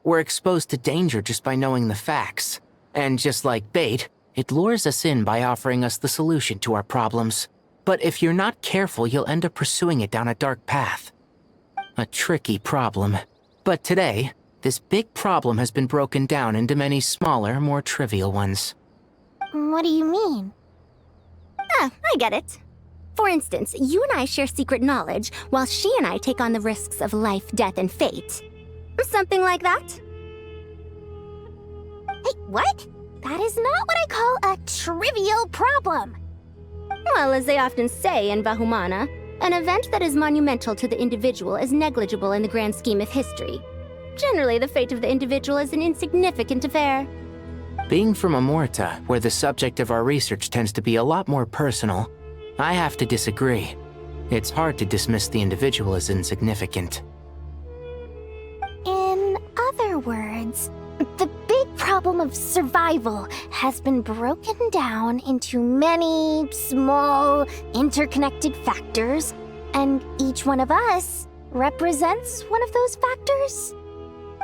We're exposed to danger just by knowing the facts, and just like bait, it lures us in by offering us the solution to our problems. But if you're not careful, you'll end up pursuing it down a dark path. A tricky problem. But today, this big problem has been broken down into many smaller, more trivial ones. What do you mean? I get it. For instance, you and I share secret knowledge, while she and I take on the risks of life, death, and fate. Something like that? Hey, what? That is not what I call a trivial problem. Well, as they often say in Vahumana, an event that is monumental to the individual is negligible in the grand scheme of history. Generally, the fate of the individual is an insignificant affair. Being from Amorta, where the subject of our research tends to be a lot more personal, I have to disagree. It's hard to dismiss the individual as insignificant. In other words, the big problem of survival has been broken down into many small, interconnected factors, and each one of us represents one of those factors.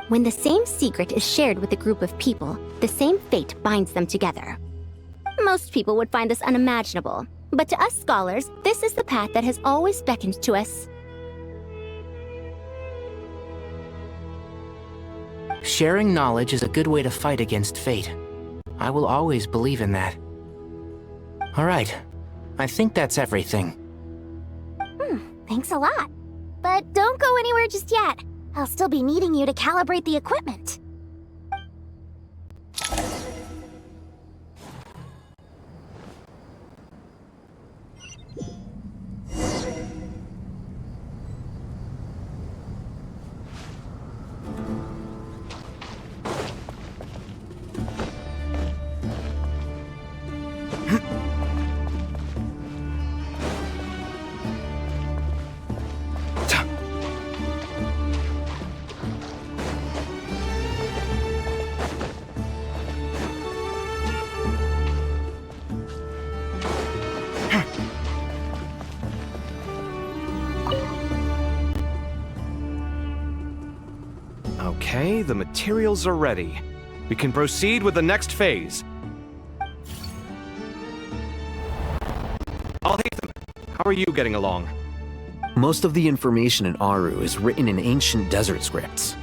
When the same secret is shared with a group of people, the same fate binds them together. Most people would find this unimaginable, but to us scholars, this is the path that has always beckoned to us. Sharing knowledge is a good way to fight against fate. I will always believe in that. All right, I think that's everything. Thanks a lot. But don't go anywhere just yet. I'll still be needing you to calibrate the equipment. the materials are ready. We can proceed with the next phase. Al-Haytham, how are you getting along? Most of the information in Aru is written in ancient desert scripts.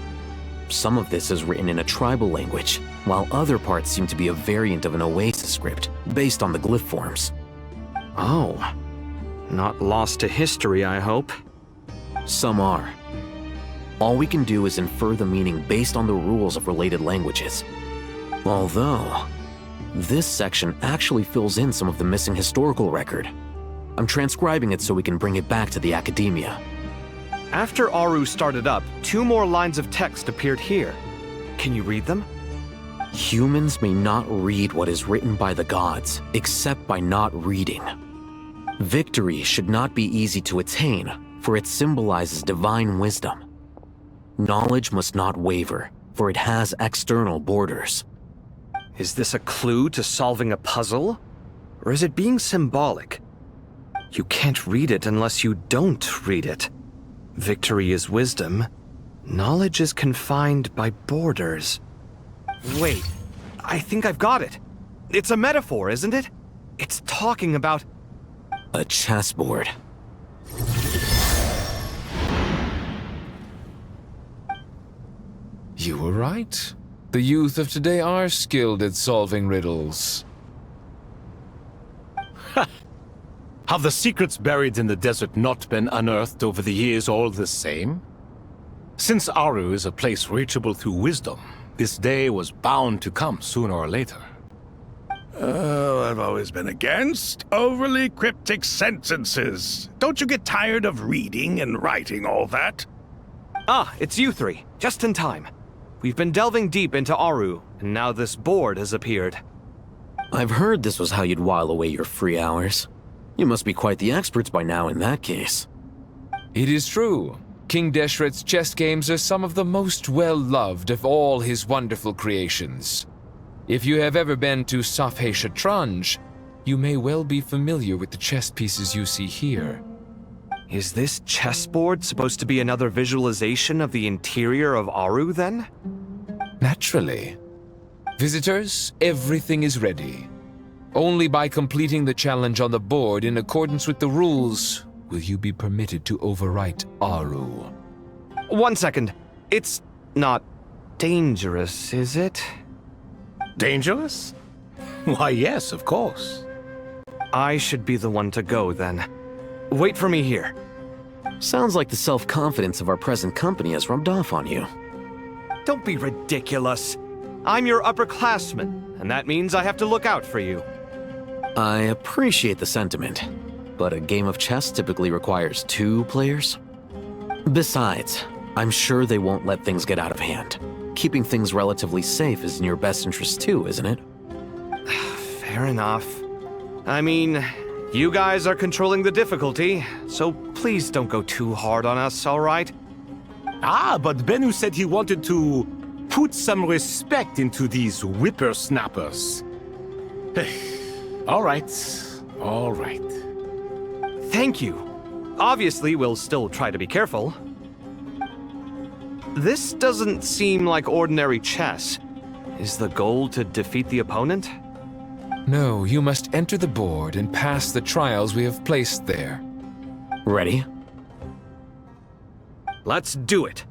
Some of this is written in a tribal language, while other parts seem to be a variant of an Oasis script, based on the glyph forms. Oh. Not lost to history, I hope. Some are. All we can do is infer the meaning based on the rules of related languages. Although, this section actually fills in some of the missing historical record. I'm transcribing it so we can bring it back to the academia. After Aru started up, 2 more lines of text appeared here. Can you read them? Humans may not read what is written by the gods, except by not reading. Victory should not be easy to attain, for it symbolizes divine wisdom. Knowledge must not waver, for it has external borders. Is this a clue to solving a puzzle? Or is it being symbolic? You can't read it unless you don't read it. Victory is wisdom. Knowledge is confined by borders. Wait, I think I've got it. It's a metaphor, isn't it? It's talking about... a chessboard. You were right. The youth of today are skilled at solving riddles. Have the secrets buried in the desert not been unearthed over the years all the same? Since Aru is a place reachable through wisdom, this day was bound to come sooner or later. Oh, I've always been against overly cryptic sentences. Don't you get tired of reading and writing all that? Ah, it's you 3. Just in time. We've been delving deep into Aru, and now this board has appeared. I've heard this was how you'd while away your free hours. You must be quite the experts by now in that case. It is true. King Deshret's chess games are some of the most well-loved of all his wonderful creations. If you have ever been to Safhe Shatranj, you may well be familiar with the chess pieces you see here. Is this chessboard supposed to be another visualization of the interior of Aru, then? Naturally. Visitors, everything is ready. Only by completing the challenge on the board in accordance with the rules will you be permitted to overwrite Aru. 1 second. It's not dangerous, is it? Dangerous? Why, yes, of course. I should be the one to go, then. Wait for me here. Sounds like the self-confidence of our present company has rubbed off on you. Don't be ridiculous. I'm your upperclassman, and that means I have to look out for you. I appreciate the sentiment, but a game of chess typically requires 2 players. Besides, I'm sure they won't let things get out of hand. Keeping things relatively safe is in your best interest too, isn't it? Fair enough. I mean, you guys are controlling the difficulty, so please don't go too hard on us, all right? Ah, but Bennu said he wanted to put some respect into these whippersnappers. All right, all right. Thank you. Obviously, we'll still try to be careful. This doesn't seem like ordinary chess. Is the goal to defeat the opponent? No, you must enter the board and pass the trials we have placed there. Ready? Let's do it.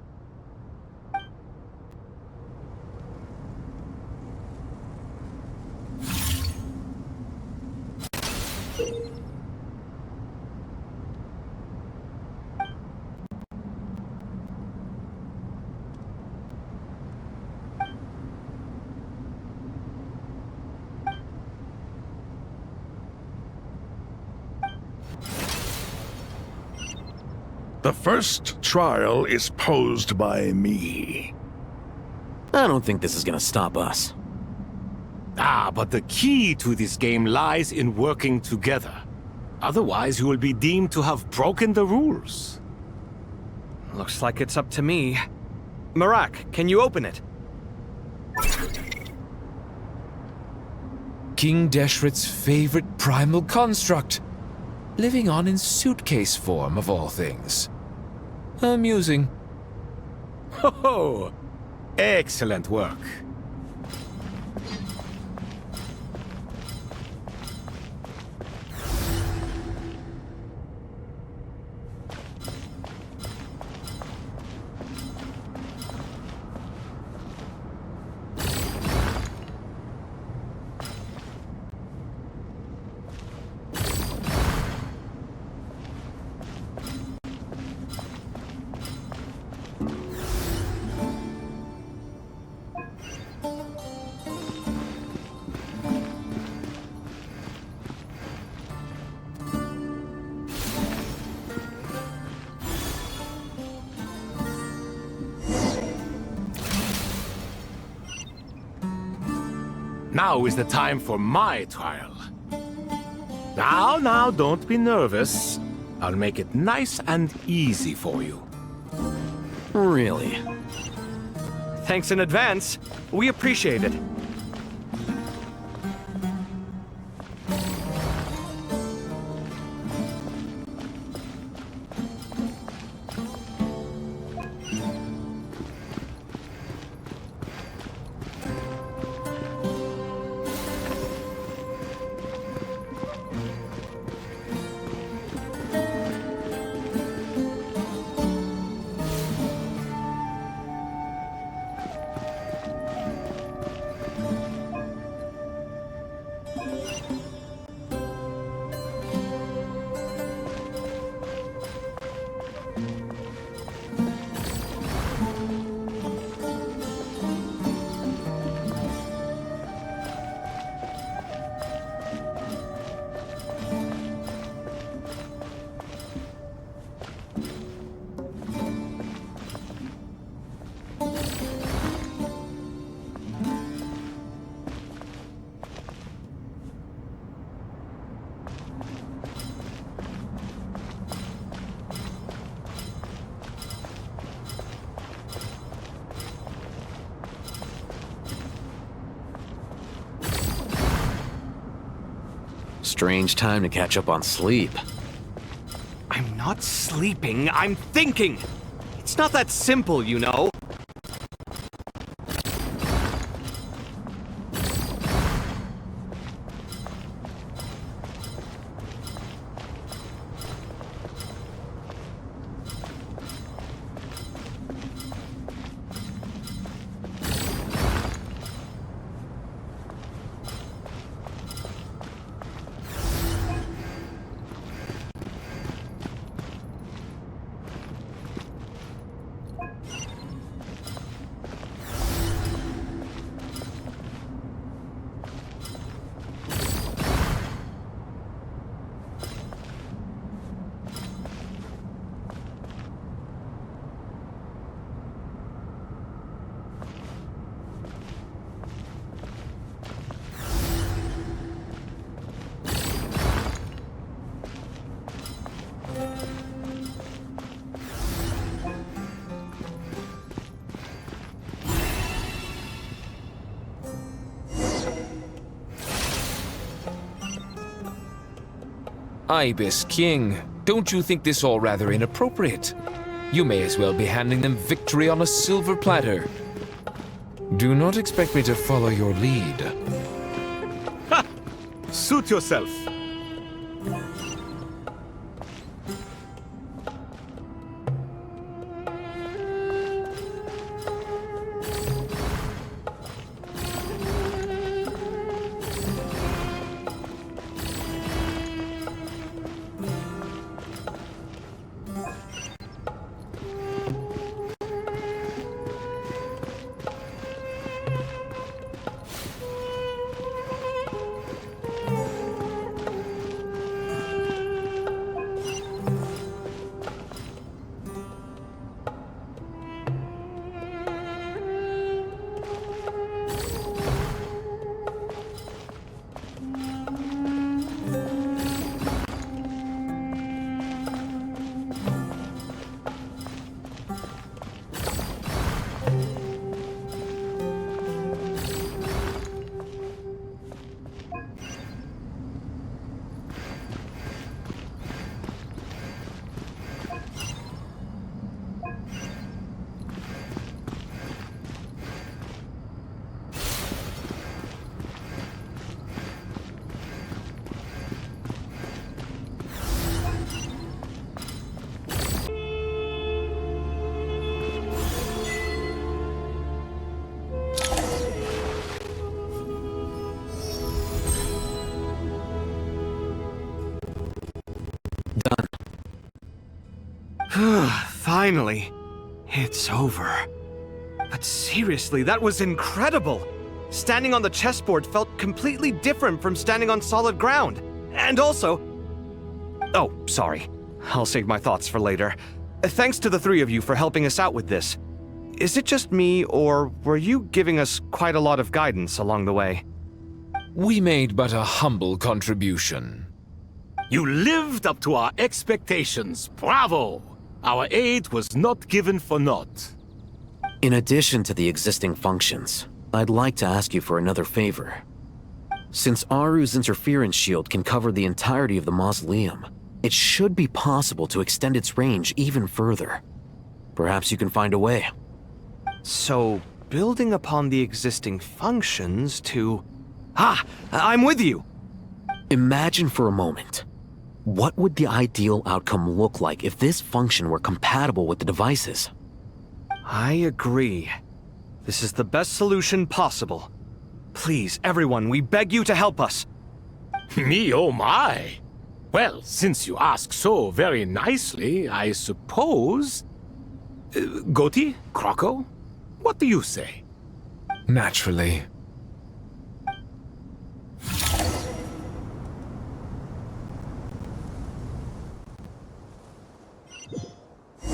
The first trial is posed by me. I don't think this is gonna stop us. Ah, but the key to this game lies in working together. Otherwise, you will be deemed to have broken the rules. Looks like it's up to me. Marak, can you open it? King Deshret's favorite primal construct. Living on in suitcase form, of all things. Amusing. Ho ho! Excellent work. Now is the time for my trial. Now, don't be nervous. I'll make it nice and easy for you. Really? Thanks in advance. We appreciate it. Strange time to catch up on sleep. I'm not sleeping, I'm thinking! It's not that simple, you know. Ibis King, don't you think this all rather inappropriate? You may as well be handing them victory on a silver platter. Do not expect me to follow your lead. Ha! Suit yourself. Finally. It's over. But seriously, that was incredible! Standing on the chessboard felt completely different from standing on solid ground. And also... Oh, sorry. I'll save my thoughts for later. Thanks to the three of you for helping us out with this. Is it just me, or were you giving us quite a lot of guidance along the way? We made but a humble contribution. You lived up to our expectations. Bravo! Our aid was not given for naught. In addition to the existing functions, I'd like to ask you for another favor. Since Aru's interference shield can cover the entirety of the mausoleum, it should be possible to extend its range even further. Perhaps you can find a way. So, building upon the existing functions to... Ah! I'm with you! Imagine for a moment. What would the ideal outcome look like if this function were compatible with the devices? I agree. This is the best solution possible. Please, everyone, we beg you to help us. Me, oh my! Well, since you ask so very nicely, I suppose... Goti? Kroko? What do you say? Naturally.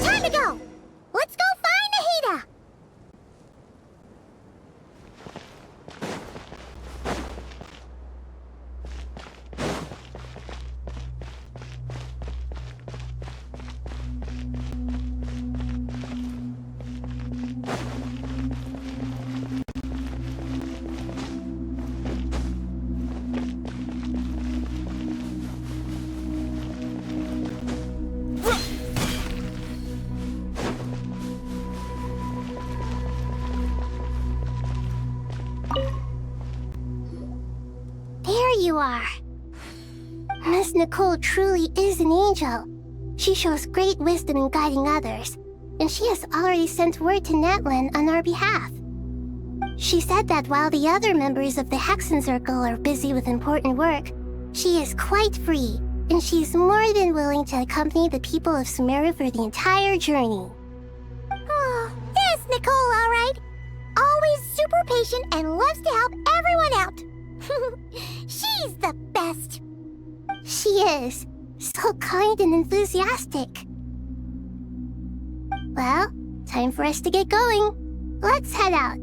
Time to go! Let's go find Nahida! There you are. Miss Nicole truly is an angel. She shows great wisdom in guiding others, and she has already sent word to Natlan on our behalf. She said that while the other members of the Hexen Circle are busy with important work, she is quite free, and she's more than willing to accompany the people of Sumeru for the entire journey. Oh, there's Nicole, all right. Always super patient and loves to help everyone out. She's the best. She is. So kind and enthusiastic. Well, time for us to get going. Let's head out.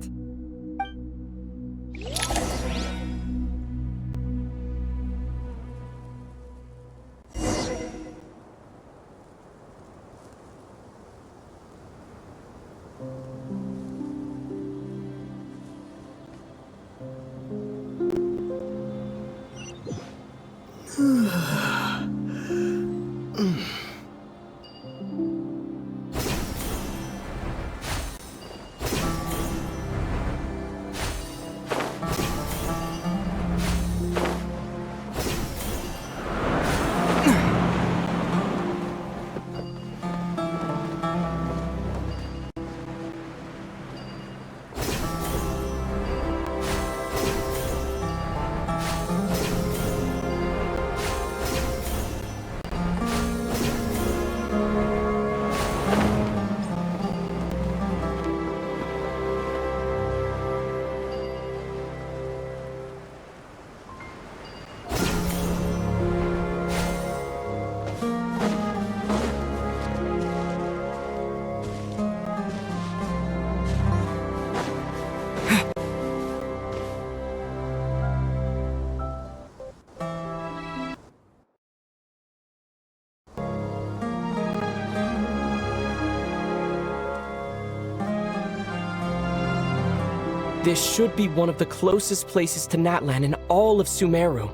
This should be one of the closest places to Natlan in all of Sumeru.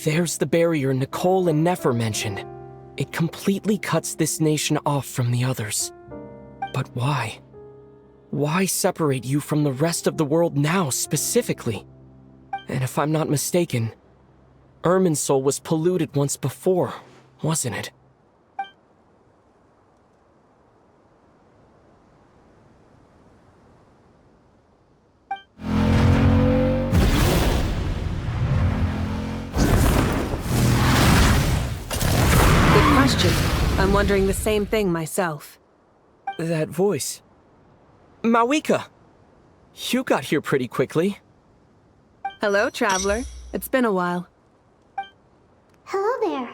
There's the barrier Nicole and Nefer mentioned. It completely cuts this nation off from the others. But why? Why separate you from the rest of the world now, specifically? And if I'm not mistaken, Irminsul was polluted once before, wasn't it? wondering the same thing myself. That voice. Mawika! You got here pretty quickly. Hello, traveler. It's been a while. Hello there.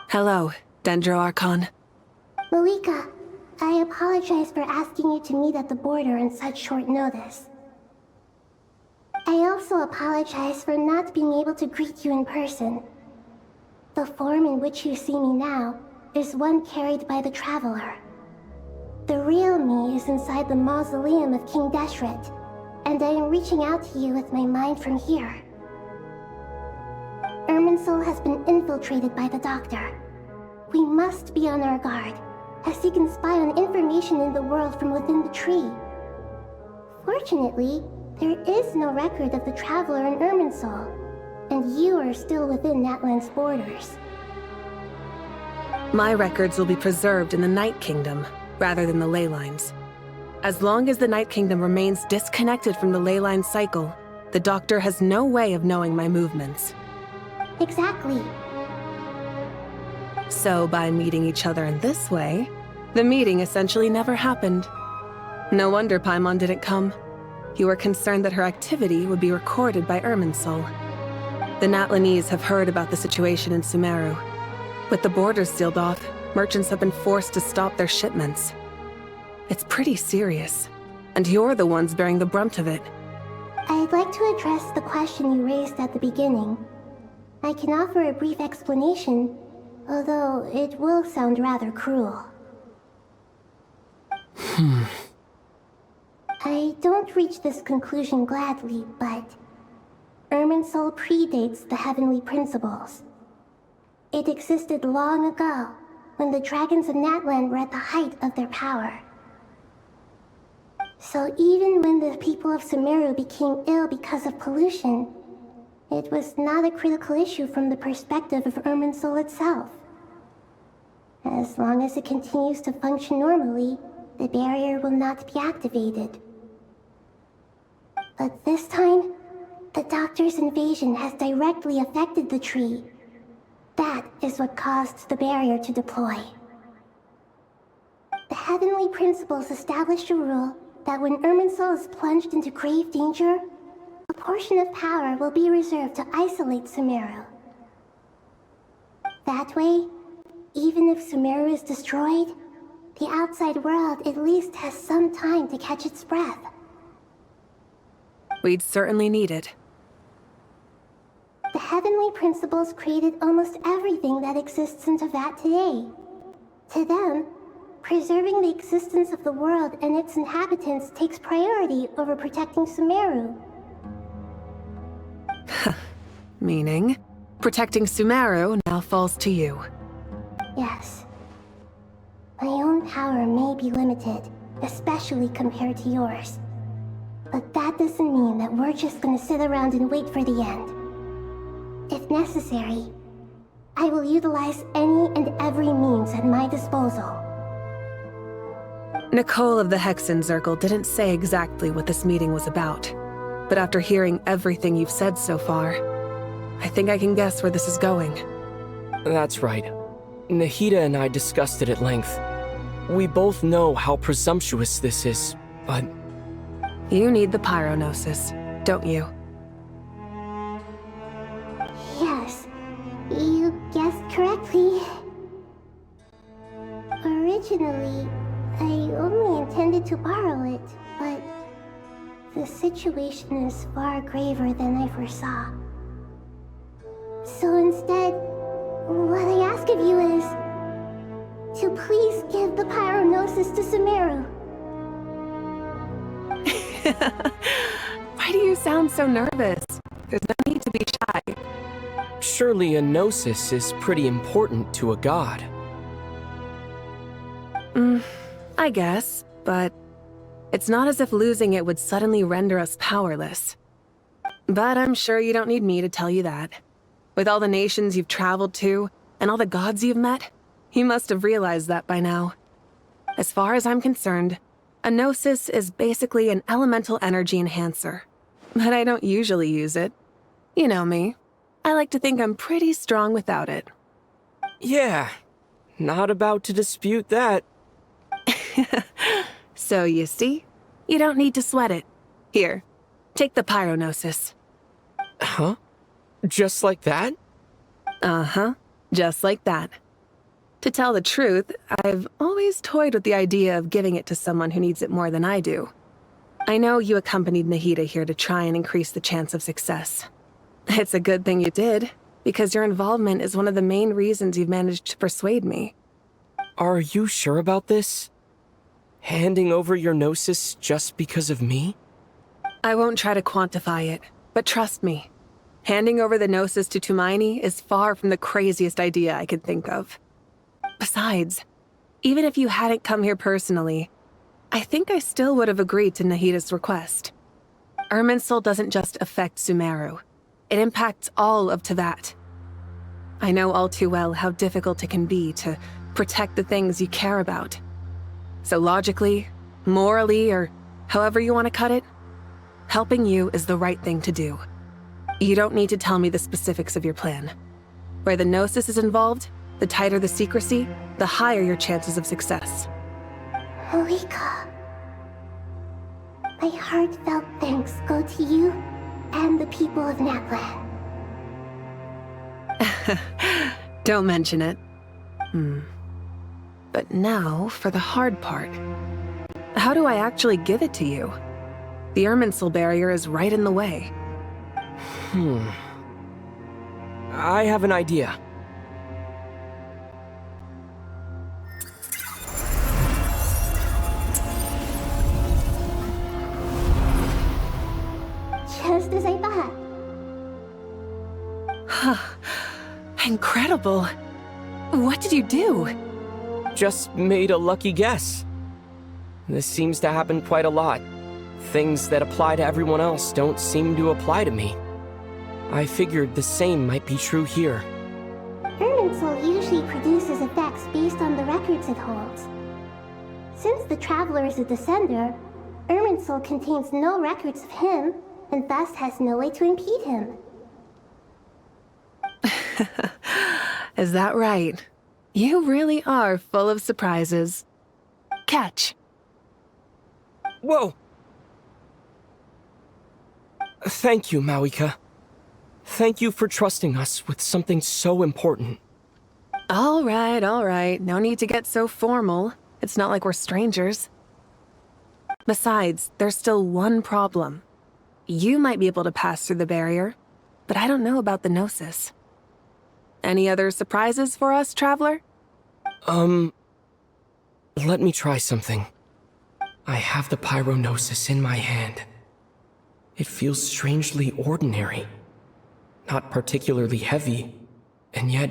Hello, Dendro Archon. Malika, I apologize for asking you to meet at the border on such short notice. I also apologize for not being able to greet you in person. The form in which you see me now is one carried by the Traveler. The real me is inside the mausoleum of King Deshret, and I am reaching out to you with my mind from here. Irminsul has been infiltrated by the Doctor. We must be on our guard, as he can spy on information in the world from within the tree. Fortunately, there is no record of the Traveler in Irminsul, and you are still within Natlan's borders. My records will be preserved in the Night Kingdom, rather than the ley lines. As long as the Night Kingdom remains disconnected from the ley line cycle, the Doctor has no way of knowing my movements. Exactly. So by meeting each other in this way, the meeting essentially never happened. No wonder Paimon didn't come. You were concerned that her activity would be recorded by Irminsul. The Natlanese have heard about the situation in Sumeru. With the borders sealed off, merchants have been forced to stop their shipments. It's pretty serious, and you're the ones bearing the brunt of it. I'd like to address the question you raised at the beginning. I can offer a brief explanation, although it will sound rather cruel. I don't reach this conclusion gladly, but Irminsul predates the heavenly principles. It existed long ago, when the dragons of Natlan were at the height of their power. So even when the people of Sumeru became ill because of pollution, it was not a critical issue from the perspective of Irminsul itself. As long as it continues to function normally, the barrier will not be activated. But this time, the Doctor's invasion has directly affected the tree. That is what caused the barrier to deploy. The heavenly principles established a rule that when Irminsul is plunged into grave danger, a portion of power will be reserved to isolate Sumeru. That way, even if Sumeru is destroyed, the outside world at least has some time to catch its breath. We'd certainly need it. The heavenly principles created almost everything that exists in Teyvat today. To them, preserving the existence of the world and its inhabitants takes priority over protecting Sumeru. Meaning, protecting Sumeru now falls to you. Yes. My own power may be limited, especially compared to yours. But that doesn't mean that we're just gonna sit around and wait for the end. If necessary, I will utilize any and every means at my disposal. Nicole of the Hexen Circle didn't say exactly what this meeting was about, but after hearing everything you've said so far, I think I can guess where this is going. That's right. Nahida and I discussed it at length. We both know how presumptuous this is, but... You need the pyronosis, don't you? Yes, you guessed correctly. Originally, I only intended to borrow it, but the situation is far graver than I foresaw. So instead, what I ask of you is to please give the pyronosis to Sumeru. Why do you sound so nervous? There's no need to be shy. Surely a gnosis is pretty important to a god. I guess, but it's not as if losing it would suddenly render us powerless. But I'm sure you don't need me to tell you that. With all the nations you've traveled to, and all the gods you've met, you must have realized that by now. As far as I'm concerned, a gnosis is basically an elemental energy enhancer. But I don't usually use it. You know me. I like to think I'm pretty strong without it. Yeah, not about to dispute that. So you see, you don't need to sweat it. Here, take the pyronosis. Huh? Just like that? Uh-huh, just like that. To tell the truth, I've always toyed with the idea of giving it to someone who needs it more than I do. I know you accompanied Nahida here to try and increase the chance of success. It's a good thing you did, because your involvement is one of the main reasons you've managed to persuade me. Are you sure about this? Handing over your gnosis just because of me? I won't try to quantify it, but trust me. Handing over the gnosis to Tumaini is far from the craziest idea I could think of. Besides, even if you hadn't come here personally, I think I still would have agreed to Nahida's request. Irminsul doesn't just affect Sumeru. It impacts all of Teyvat. I know all too well how difficult it can be to protect the things you care about. So logically, morally, or however you want to cut it, helping you is the right thing to do. You don't need to tell me the specifics of your plan. Where the gnosis is involved, the tighter the secrecy, the higher your chances of success. Marika, my heartfelt thanks go to you and the people of Natlan. Don't mention it. But now for the hard part. How do I actually give it to you? The Irminsul barrier is right in the way. I have an idea. Just as I thought. Incredible. What did you do? Just made a lucky guess. This seems to happen quite a lot. Things that apply to everyone else don't seem to apply to me. I figured the same might be true here. Irminsul usually produces effects based on the records it holds. Since the Traveler is a descender, Irminsul contains no records of him, and thus has no way to impede him. Is that right? You really are full of surprises. Catch. Whoa! Thank you, Mawika. Thank you for trusting us with something so important. All right. No need to get so formal. It's not like we're strangers. Besides, there's still one problem. You might be able to pass through the barrier, but I don't know about the Gnosis. Any other surprises for us, Traveler? Let me try something. I have the Pyronosis in my hand. It feels strangely ordinary. Not particularly heavy, and yet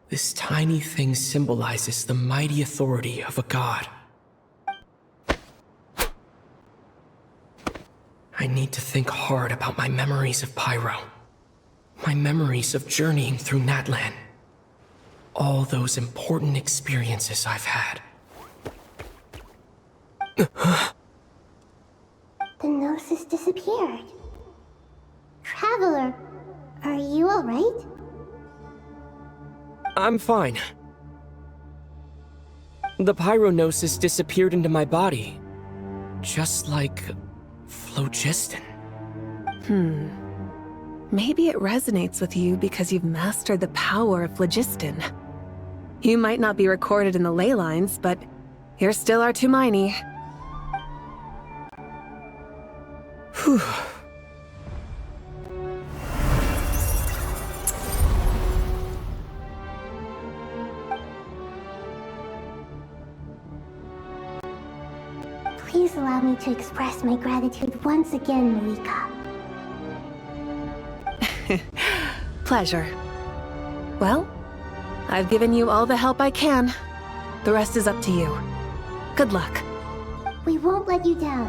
this tiny thing symbolizes the mighty authority of a god. I need to think hard about my memories of Pyro. My memories of journeying through Natlan. All those important experiences I've had. The Gnosis disappeared. Traveler, are you alright? I'm fine. The Pyronosis disappeared into my body. Just like phlogiston. Maybe it resonates with you because you've mastered the power of phlogiston. You might not be recorded in the ley lines, but you're still our Tumaini. Whew. Please allow me to express my gratitude once again, Marika. pleasure. Well, I've given you all the help I can. The rest is up to you. Good luck. We won't let you down.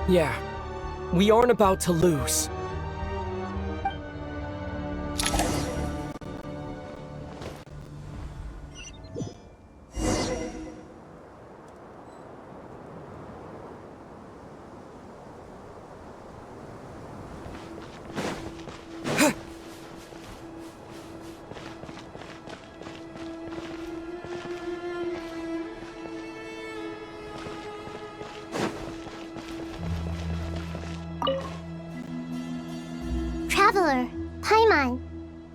Yeah, we aren't about to lose. Traveler, Paimon,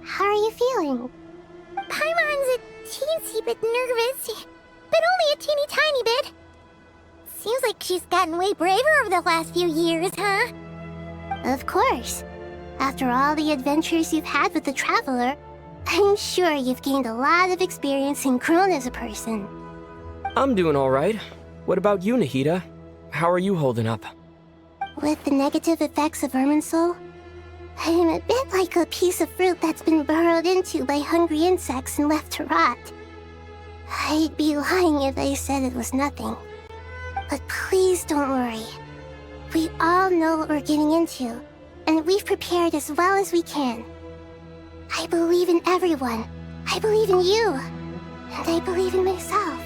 how are you feeling? Paimon's a teensy bit nervous, but only a teeny tiny bit. Seems like she's gotten way braver over the last few years, huh? Of course. After all the adventures you've had with the Traveler, I'm sure you've gained a lot of experience and grown as a person. I'm doing all right. What about you, Nahida? How are you holding up? With the negative effects of Irminsul, I'm a bit like a piece of fruit that's been burrowed into by hungry insects and left to rot. I'd be lying if I said it was nothing. But please don't worry. We all know what we're getting into, and we've prepared as well as we can. I believe in everyone. I believe in you. And I believe in myself.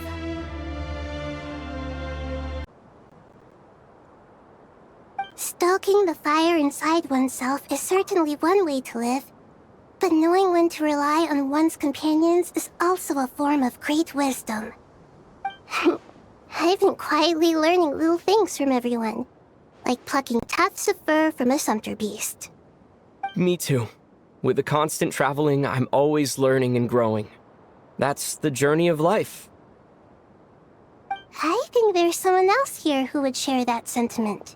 Stoking the fire inside oneself is certainly one way to live, but knowing when to rely on one's companions is also a form of great wisdom. I've been quietly learning little things from everyone, like plucking tufts of fur from a sumpter beast. Me too. With the constant traveling, I'm always learning and growing. That's the journey of life. I think there's someone else here who would share that sentiment.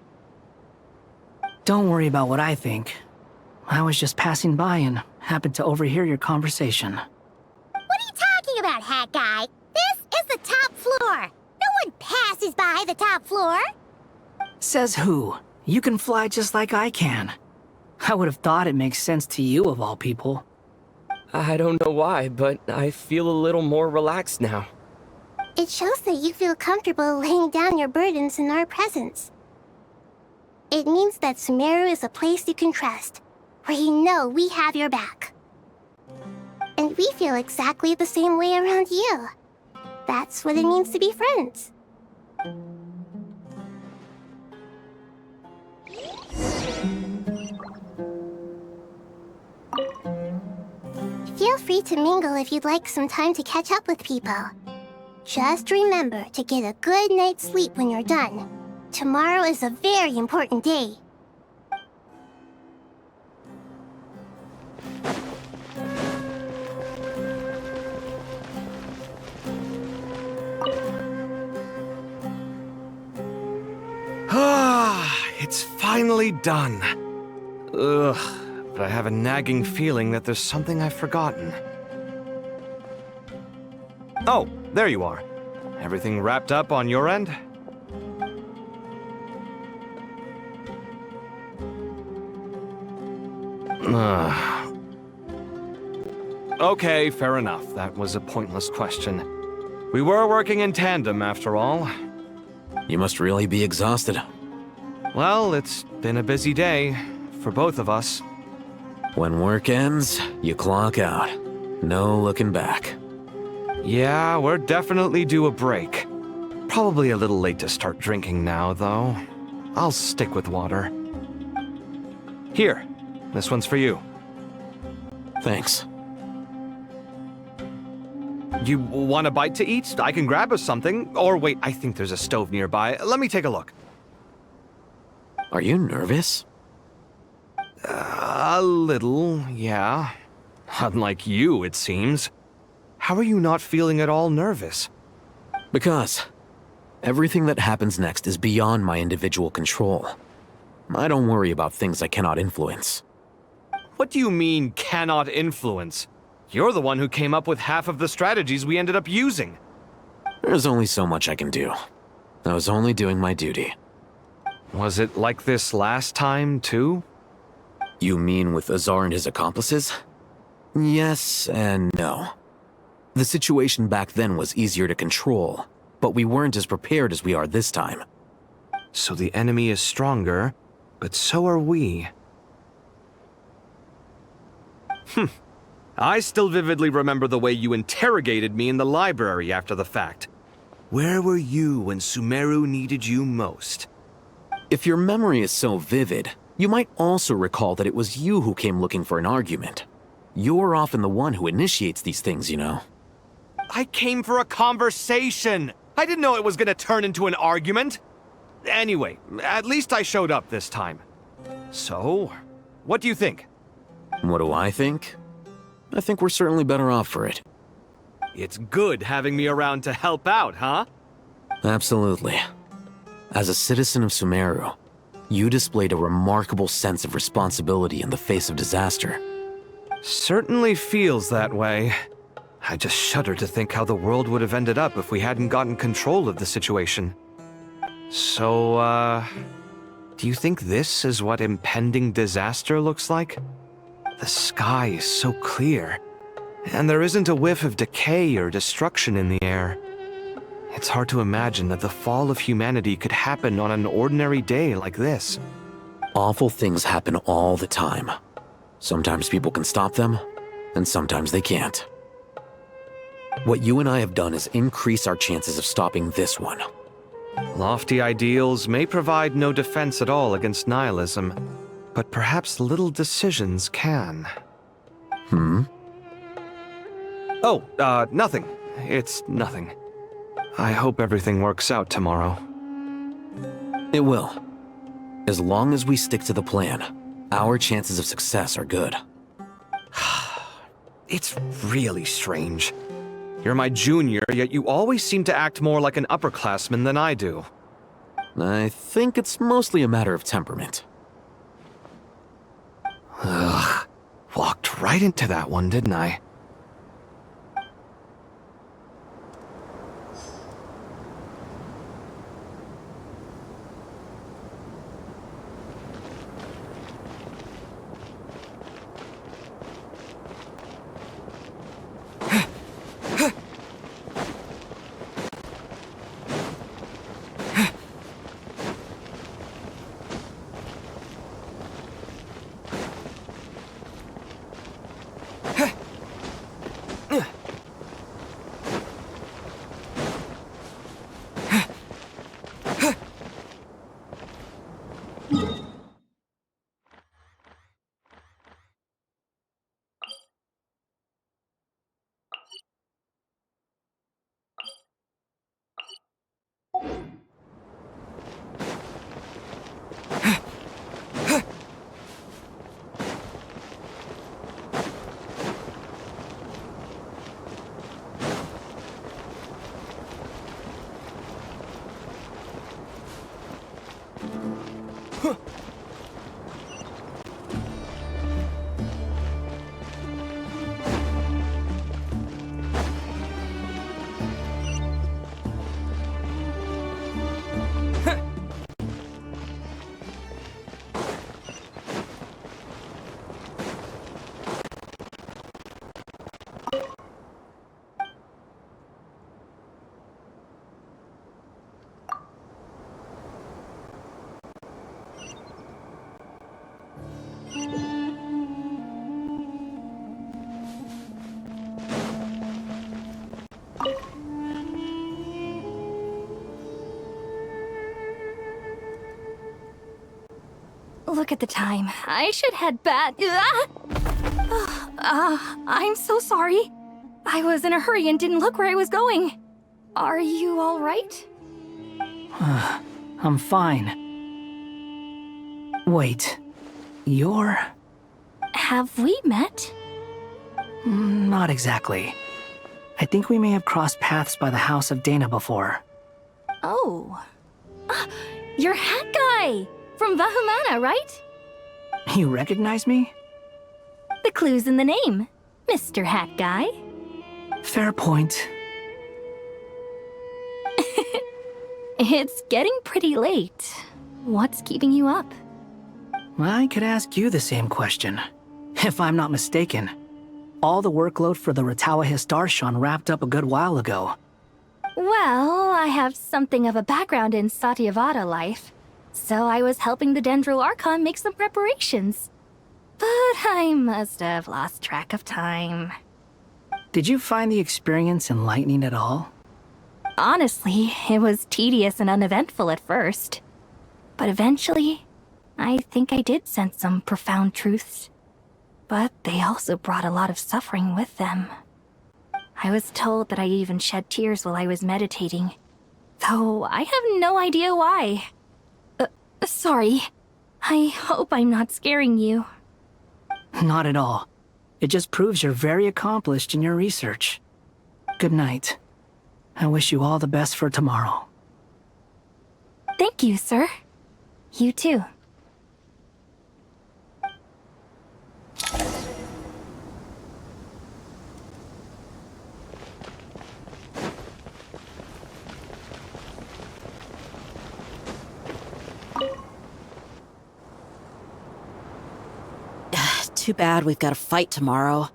Don't worry about what I think. I was just passing by and happened to overhear your conversation. What are you talking about, Hat Guy? This is the top floor. No one passes by the top floor. Says who? You can fly just like I can. I would have thought it makes sense to you of all people. I don't know why, but I feel a little more relaxed now. It shows that you feel comfortable laying down your burdens in our presence. It means that Sumeru is a place you can trust, where you know we have your back. And we feel exactly the same way around you. That's what it means to be friends. Feel free to mingle if you'd like some time to catch up with people. Just remember to get a good night's sleep when you're done. Tomorrow is a very important day. It's finally done. Ugh, but I have a nagging feeling that there's something I've forgotten. Oh, there you are. Everything wrapped up on your end? Okay, fair enough. That was a pointless question. We were working in tandem, after all. You must really be exhausted. Well, it's been a busy day for both of us. When work ends, you clock out. No looking back. Yeah, we're definitely due a break. Probably a little late to start drinking now, though. I'll stick with water. Here, this one's for you. Thanks. You want a bite to eat? I can grab us something. Or wait, I think there's a stove nearby. Let me take a look. Are you nervous? A little, yeah. Unlike you, it seems. How are you not feeling at all nervous? Because everything that happens next is beyond my individual control. I don't worry about things I cannot influence. What do you mean, cannot influence? You're the one who came up with half of the strategies we ended up using. There's only so much I can do. I was only doing my duty. Was it like this last time, too? You mean with Azar and his accomplices? Yes and no. The situation back then was easier to control, but we weren't as prepared as we are this time. So the enemy is stronger, but so are we. I still vividly remember the way you interrogated me in the library after the fact. Where were you when Sumeru needed you most? If your memory is so vivid, you might also recall that it was you who came looking for an argument. You're often the one who initiates these things, you know. I came for a conversation! I didn't know it was gonna turn into an argument! Anyway, at least I showed up this time. So, what do you think? What do I think? I think we're certainly better off for it. It's good having me around to help out, huh? Absolutely. As a citizen of Sumeru, you displayed a remarkable sense of responsibility in the face of disaster. Certainly feels that way. I just shudder to think how the world would have ended up if we hadn't gotten control of the situation. So, do you think this is what impending disaster looks like? The sky is so clear, and there isn't a whiff of decay or destruction in the air. It's hard to imagine that the fall of humanity could happen on an ordinary day like this. Awful things happen all the time. Sometimes people can stop them, and sometimes they can't. What you and I have done is increase our chances of stopping this one. Lofty ideals may provide no defense at all against nihilism, but perhaps little decisions can. Oh, nothing. It's nothing. I hope everything works out tomorrow. It will. As long as we stick to the plan, our chances of success are good. It's really strange. You're my junior, yet you always seem to act more like an upperclassman than I do. I think it's mostly a matter of temperament. Ugh. Walked right into that one, didn't I? Look at the time. I should head back. I'm so sorry. I was in a hurry and didn't look where I was going. Are you all right? I'm fine. Wait, you're... Have we met? Not exactly. I think we may have crossed paths by the house of Dana before. Oh. You're Hat Guy! From Vahumana, right? You recognize me? The clue's in the name, Mr. Hat Guy. Fair point. It's getting pretty late. What's keeping you up? I could ask you the same question. If I'm not mistaken, all the workload for the Ratawa Hisdarshan wrapped up a good while ago. Well, I have something of a background in Satyavada life, so I was helping the Dendro Archon make some preparations. But I must have lost track of time. Did you find the experience enlightening at all? Honestly, it was tedious and uneventful at first. But eventually, I think I did sense some profound truths. But they also brought a lot of suffering with them. I was told that I even shed tears while I was meditating, though I have no idea why. Sorry. I hope I'm not scaring you. Not at all. It just proves you're very accomplished in your research. Good night. I wish you all the best for tomorrow. Thank you, sir. You too. Too bad we've got a fight tomorrow.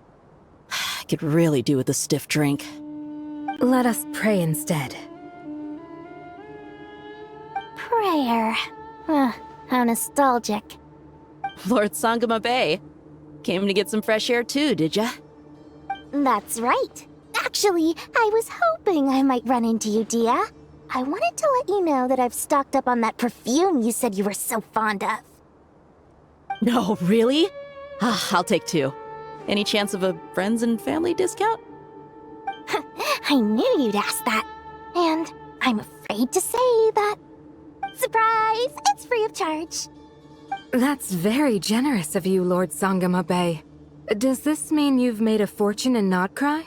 I could really do with a stiff drink. Let us pray instead. Prayer. How nostalgic. Lord Sangama Bay. Came to get some fresh air too, did ya? That's right. Actually, I was hoping I might run into you, Dia. I wanted to let you know that I've stocked up on that perfume you said you were so fond of. No, really? I'll take 2. Any chance of a friends and family discount? I knew you'd ask that. And I'm afraid to say that. Surprise! It's free of charge. That's very generous of you, Lord Sangama Bay. Does this mean you've made a fortune in Notcry?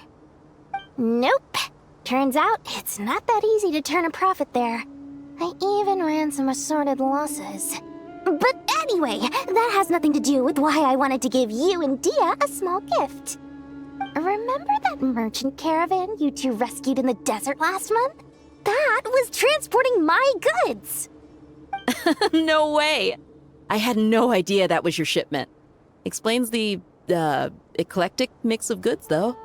Nope. Turns out it's not that easy to turn a profit there. I even ran some assorted losses. But anyway, that has nothing to do with why I wanted to give you and Dia a small gift. Remember that merchant caravan you two rescued in the desert last month? That was transporting my goods! No way! I had no idea that was your shipment. Explains the, eclectic mix of goods, though.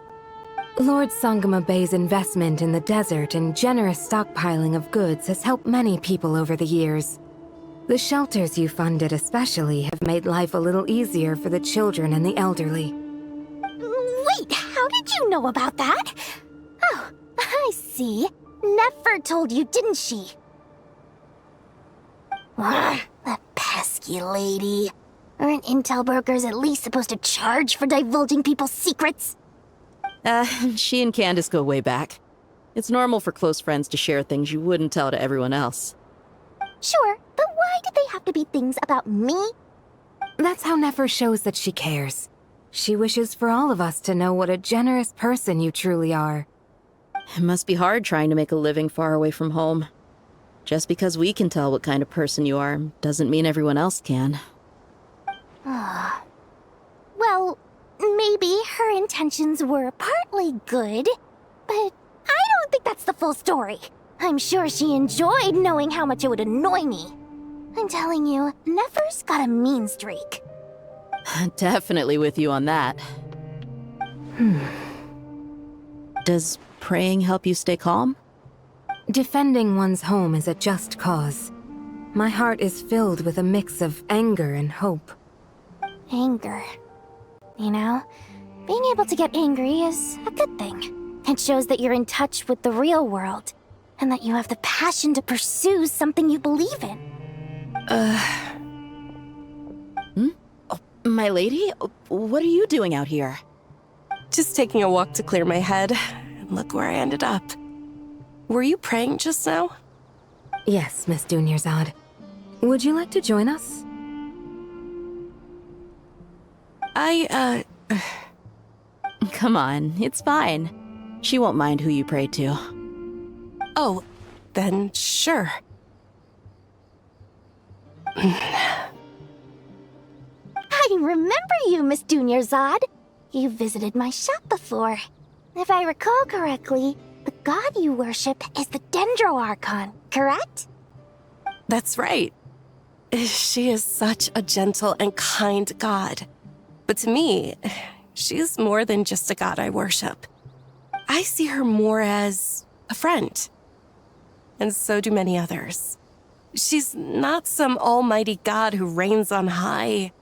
Lord Sangama Bay's investment in the desert and generous stockpiling of goods has helped many people over the years. The shelters you funded especially have made life a little easier for the children and the elderly. Wait, how did you know about that? Oh, I see. Nefer told you, didn't she? That pesky lady. Aren't intel brokers at least supposed to charge for divulging people's secrets? She and Candace go way back. It's normal for close friends to share things you wouldn't tell to everyone else. Sure, but why did they have to be things about me? That's how Nefer shows that she cares. She wishes for all of us to know what a generous person you truly are. It must be hard trying to make a living far away from home. Just because we can tell what kind of person you are doesn't mean everyone else can. Well, maybe her intentions were partly good, but I don't think that's the full story. I'm sure she enjoyed knowing how much it would annoy me. I'm telling you, Nefer's got a mean streak. Definitely with you on that. Does praying help you stay calm? Defending one's home is a just cause. My heart is filled with a mix of anger and hope. Anger. You know, being able to get angry is a good thing. It shows that you're in touch with the real world, and that you have the passion to pursue something you believe in. Oh, my lady? What are you doing out here? Just taking a walk to clear my head. And look where I ended up. Were you praying just now? Yes, Miss Dunyarzad. Would you like to join us? Come on, it's fine. She won't mind who you pray to. Oh, then sure. I remember you, Miss Dunyarzad. You visited my shop before. If I recall correctly, the god you worship is the Dendro Archon, correct? That's right. She is such a gentle and kind god. But to me, she is more than just a god I worship. I see her more as a friend. And so do many others. She's not some almighty god who reigns on high,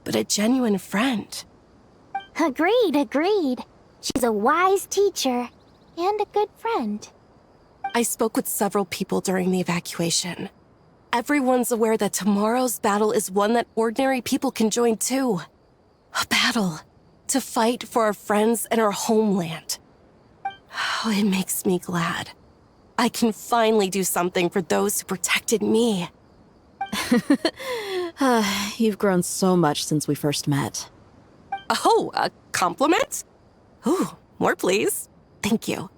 but a genuine friend. Agreed. She's a wise teacher and a good friend. I spoke with several people during the evacuation. Everyone's aware that tomorrow's battle is one that ordinary people can join too. A battle to fight for our friends and our homeland. Oh, it makes me glad. I can finally do something for those who protected me. You've grown so much since we first met. Oh, a compliment? Ooh, more please. Thank you.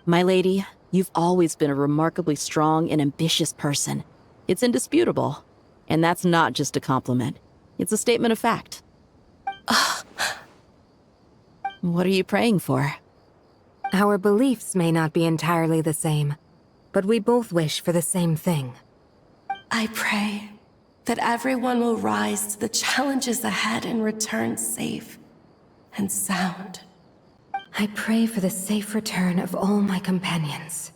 My lady, you've always been a remarkably strong and ambitious person. It's indisputable. And that's not just a compliment. It's a statement of fact. What are you praying for? Our beliefs may not be entirely the same, but we both wish for the same thing. I pray that everyone will rise to the challenges ahead and return safe and sound. I pray for the safe return of all my companions.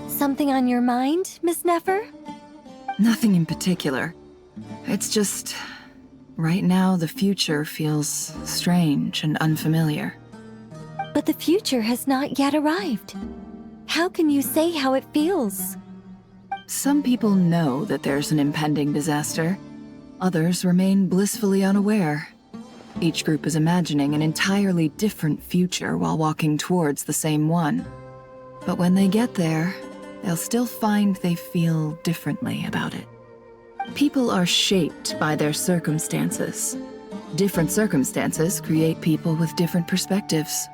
Something on your mind, Miss Nefer? Nothing in particular. It's just... right now, the future feels strange and unfamiliar. But the future has not yet arrived. How can you say how it feels? Some people know that there's an impending disaster. Others remain blissfully unaware. Each group is imagining an entirely different future while walking towards the same one. But when they get there, they'll still find they feel differently about it. People are shaped by their circumstances. Different circumstances create people with different perspectives.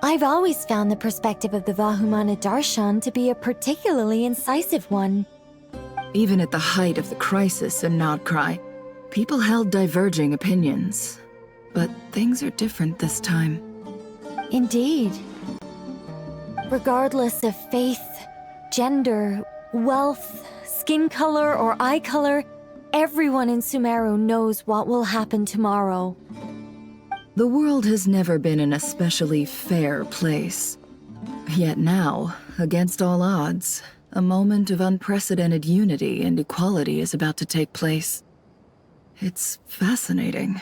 I've always found the perspective of the Vahumana Darshan to be a particularly incisive one. Even at the height of the crisis in Nodcry, people held diverging opinions. But things are different this time. Indeed. Regardless of faith, gender, wealth, skin color, or eye color, everyone in Sumeru knows what will happen tomorrow. The world has never been an especially fair place. Yet now, against all odds, a moment of unprecedented unity and equality is about to take place. It's fascinating.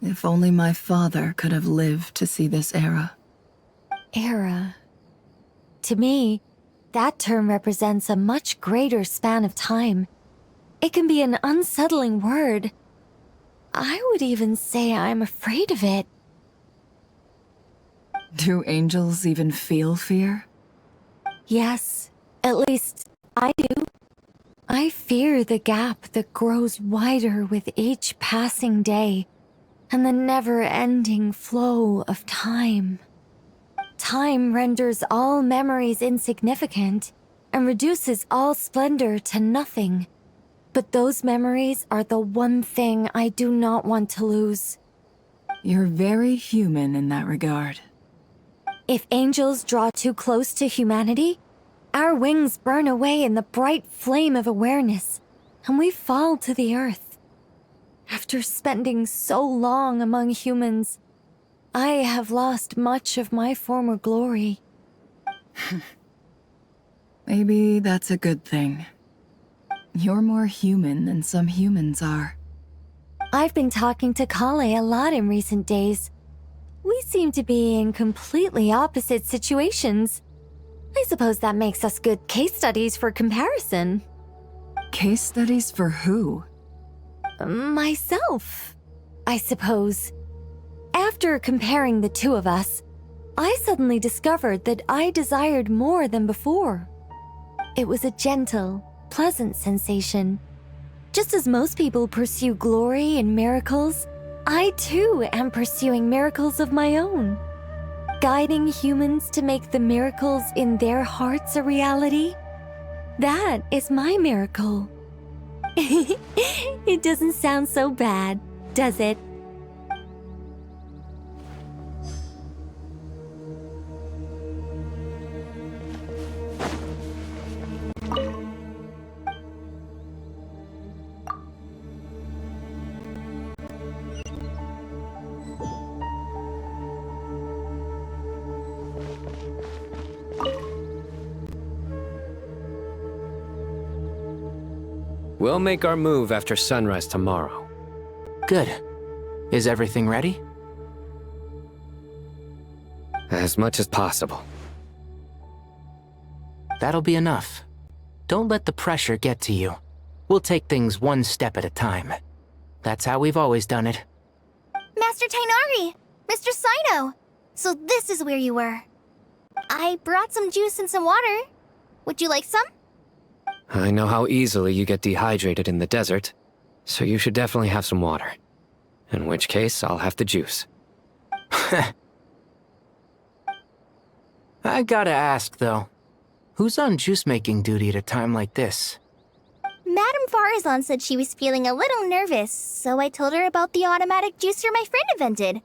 If only my father could have lived to see this era. Era. To me, that term represents a much greater span of time. It can be an unsettling word. I would even say I'm afraid of it. Do angels even feel fear? Yes, at least I do. I fear the gap that grows wider with each passing day, and the never-ending flow of time. Time renders all memories insignificant, and reduces all splendor to nothing. But those memories are the one thing I do not want to lose. You're very human in that regard. If angels draw too close to humanity, our wings burn away in the bright flame of awareness, and we fall to the earth. After spending so long among humans, I have lost much of my former glory. Maybe that's a good thing. You're more human than some humans are. I've been talking to Kale a lot in recent days. We seem to be in completely opposite situations. I suppose that makes us good case studies for comparison. Case studies for who? Myself, I suppose. After comparing the two of us, I suddenly discovered that I desired more than before. It was a gentle, pleasant sensation. Just as most people pursue glory and miracles, I too am pursuing miracles of my own. Guiding humans to make the miracles in their hearts a reality. That is my miracle. It doesn't sound so bad, does it? We'll make our move after sunrise tomorrow. Good. Is everything ready? As much as possible. That'll be enough. Don't let the pressure get to you. We'll take things one step at a time. That's how we've always done it. Master Tainari! Mr. Sino! So this is where you were. I brought some juice and some water. Would you like some? I know how easily you get dehydrated in the desert, so you should definitely have some water. In which case, I'll have the juice. I gotta ask, though. Who's on juice-making duty at a time like this? Madame Farazan said she was feeling a little nervous, so I told her about the automatic juicer my friend invented.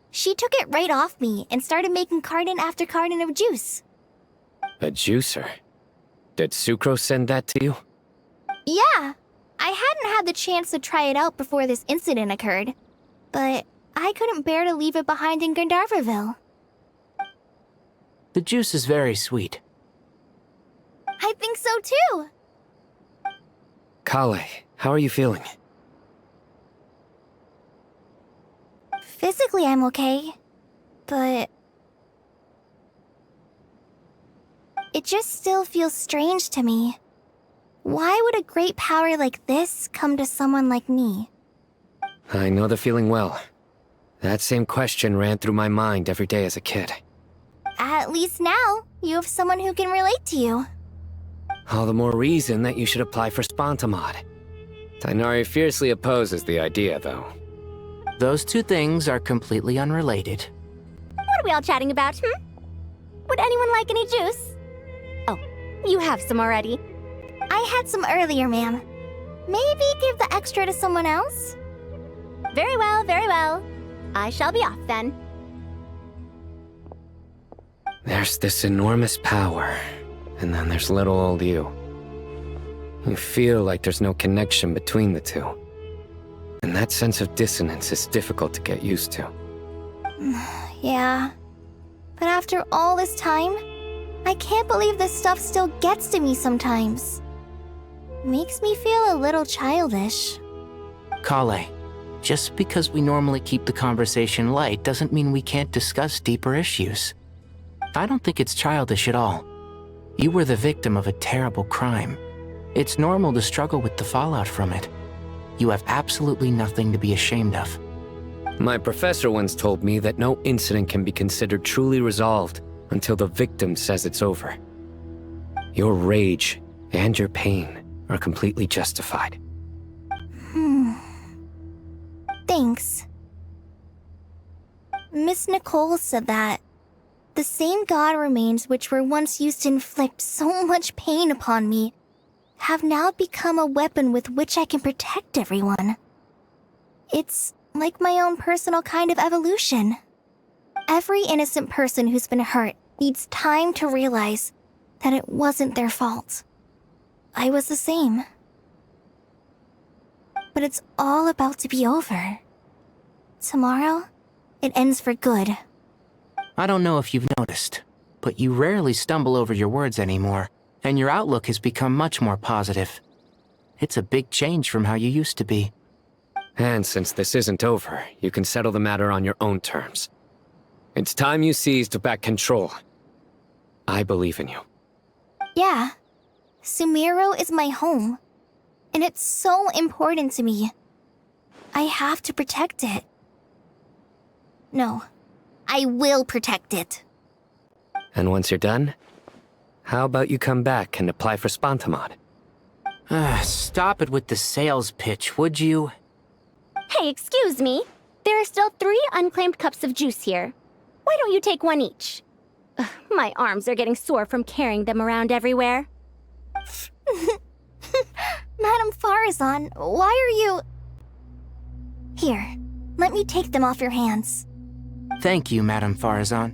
She took it right off me and started making carton after carton of juice. A juicer? Did Sucrose send that to you? Yeah. I hadn't had the chance to try it out before this incident occurred, but I couldn't bear to leave it behind in Gandharvaville. The juice is very sweet. I think so too. Kale, how are you feeling? Physically, I'm okay, but it just still feels strange to me. Why would a great power like this come to someone like me? I know the feeling well. That same question ran through my mind every day as a kid. At least now, you have someone who can relate to you. All the more reason that you should apply for Spontamod. Tainari fiercely opposes the idea, though. Those two things are completely unrelated. What are we all chatting about, Would anyone like any juice? Oh, you have some already. I had some earlier, ma'am. Maybe give the extra to someone else? Very well, very well. I shall be off then. There's this enormous power, and then there's little old you. You feel like there's no connection between the two. And that sense of dissonance is difficult to get used to. Yeah. But after all this time, I can't believe this stuff still gets to me sometimes. Makes me feel a little childish. Kale, just because we normally keep the conversation light doesn't mean we can't discuss deeper issues. I don't think it's childish at all. You were the victim of a terrible crime. It's normal to struggle with the fallout from it. You have absolutely nothing to be ashamed of. My professor once told me that no incident can be considered truly resolved until the victim says it's over. Your rage and your pain are completely justified. Thanks. Miss Nicole said that the same god remains which were once used to inflict so much pain upon me have now become a weapon with which I can protect everyone. It's like my own personal kind of evolution. Every innocent person who's been hurt needs time to realize that it wasn't their fault. I was the same. But it's all about to be over. Tomorrow, it ends for good. I don't know if you've noticed, but you rarely stumble over your words anymore, and your outlook has become much more positive. It's a big change from how you used to be. And since this isn't over, you can settle the matter on your own terms. It's time you seized back control. I believe in you. Yeah. Sumeru is my home. And it's so important to me. I have to protect it. No. I will protect it. And once you're done, how about you come back and apply for Spontamod? Stop it with the sales pitch, would you? Hey, excuse me. There are still 3 unclaimed cups of juice here. Why don't you take one each? Ugh, my arms are getting sore from carrying them around everywhere. Madame Farazan, why are you... Here, let me take them off your hands. Thank you, Madame Farazan.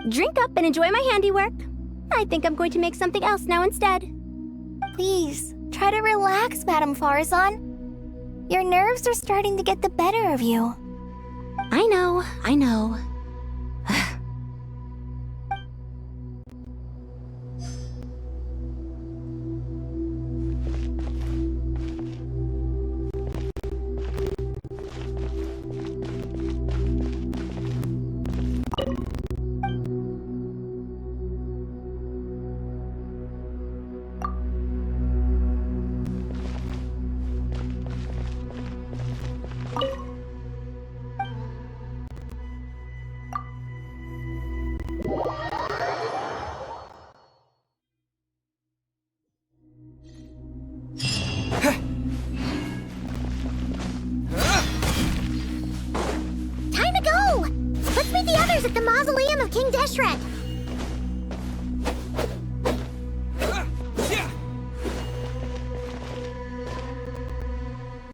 Drink up and enjoy my handiwork. I think I'm going to make something else now instead. Please, try to relax, Madame Farazan. Your nerves are starting to get the better of you. I know, I know. Time to go! Let's meet the others at the mausoleum of King Deshret.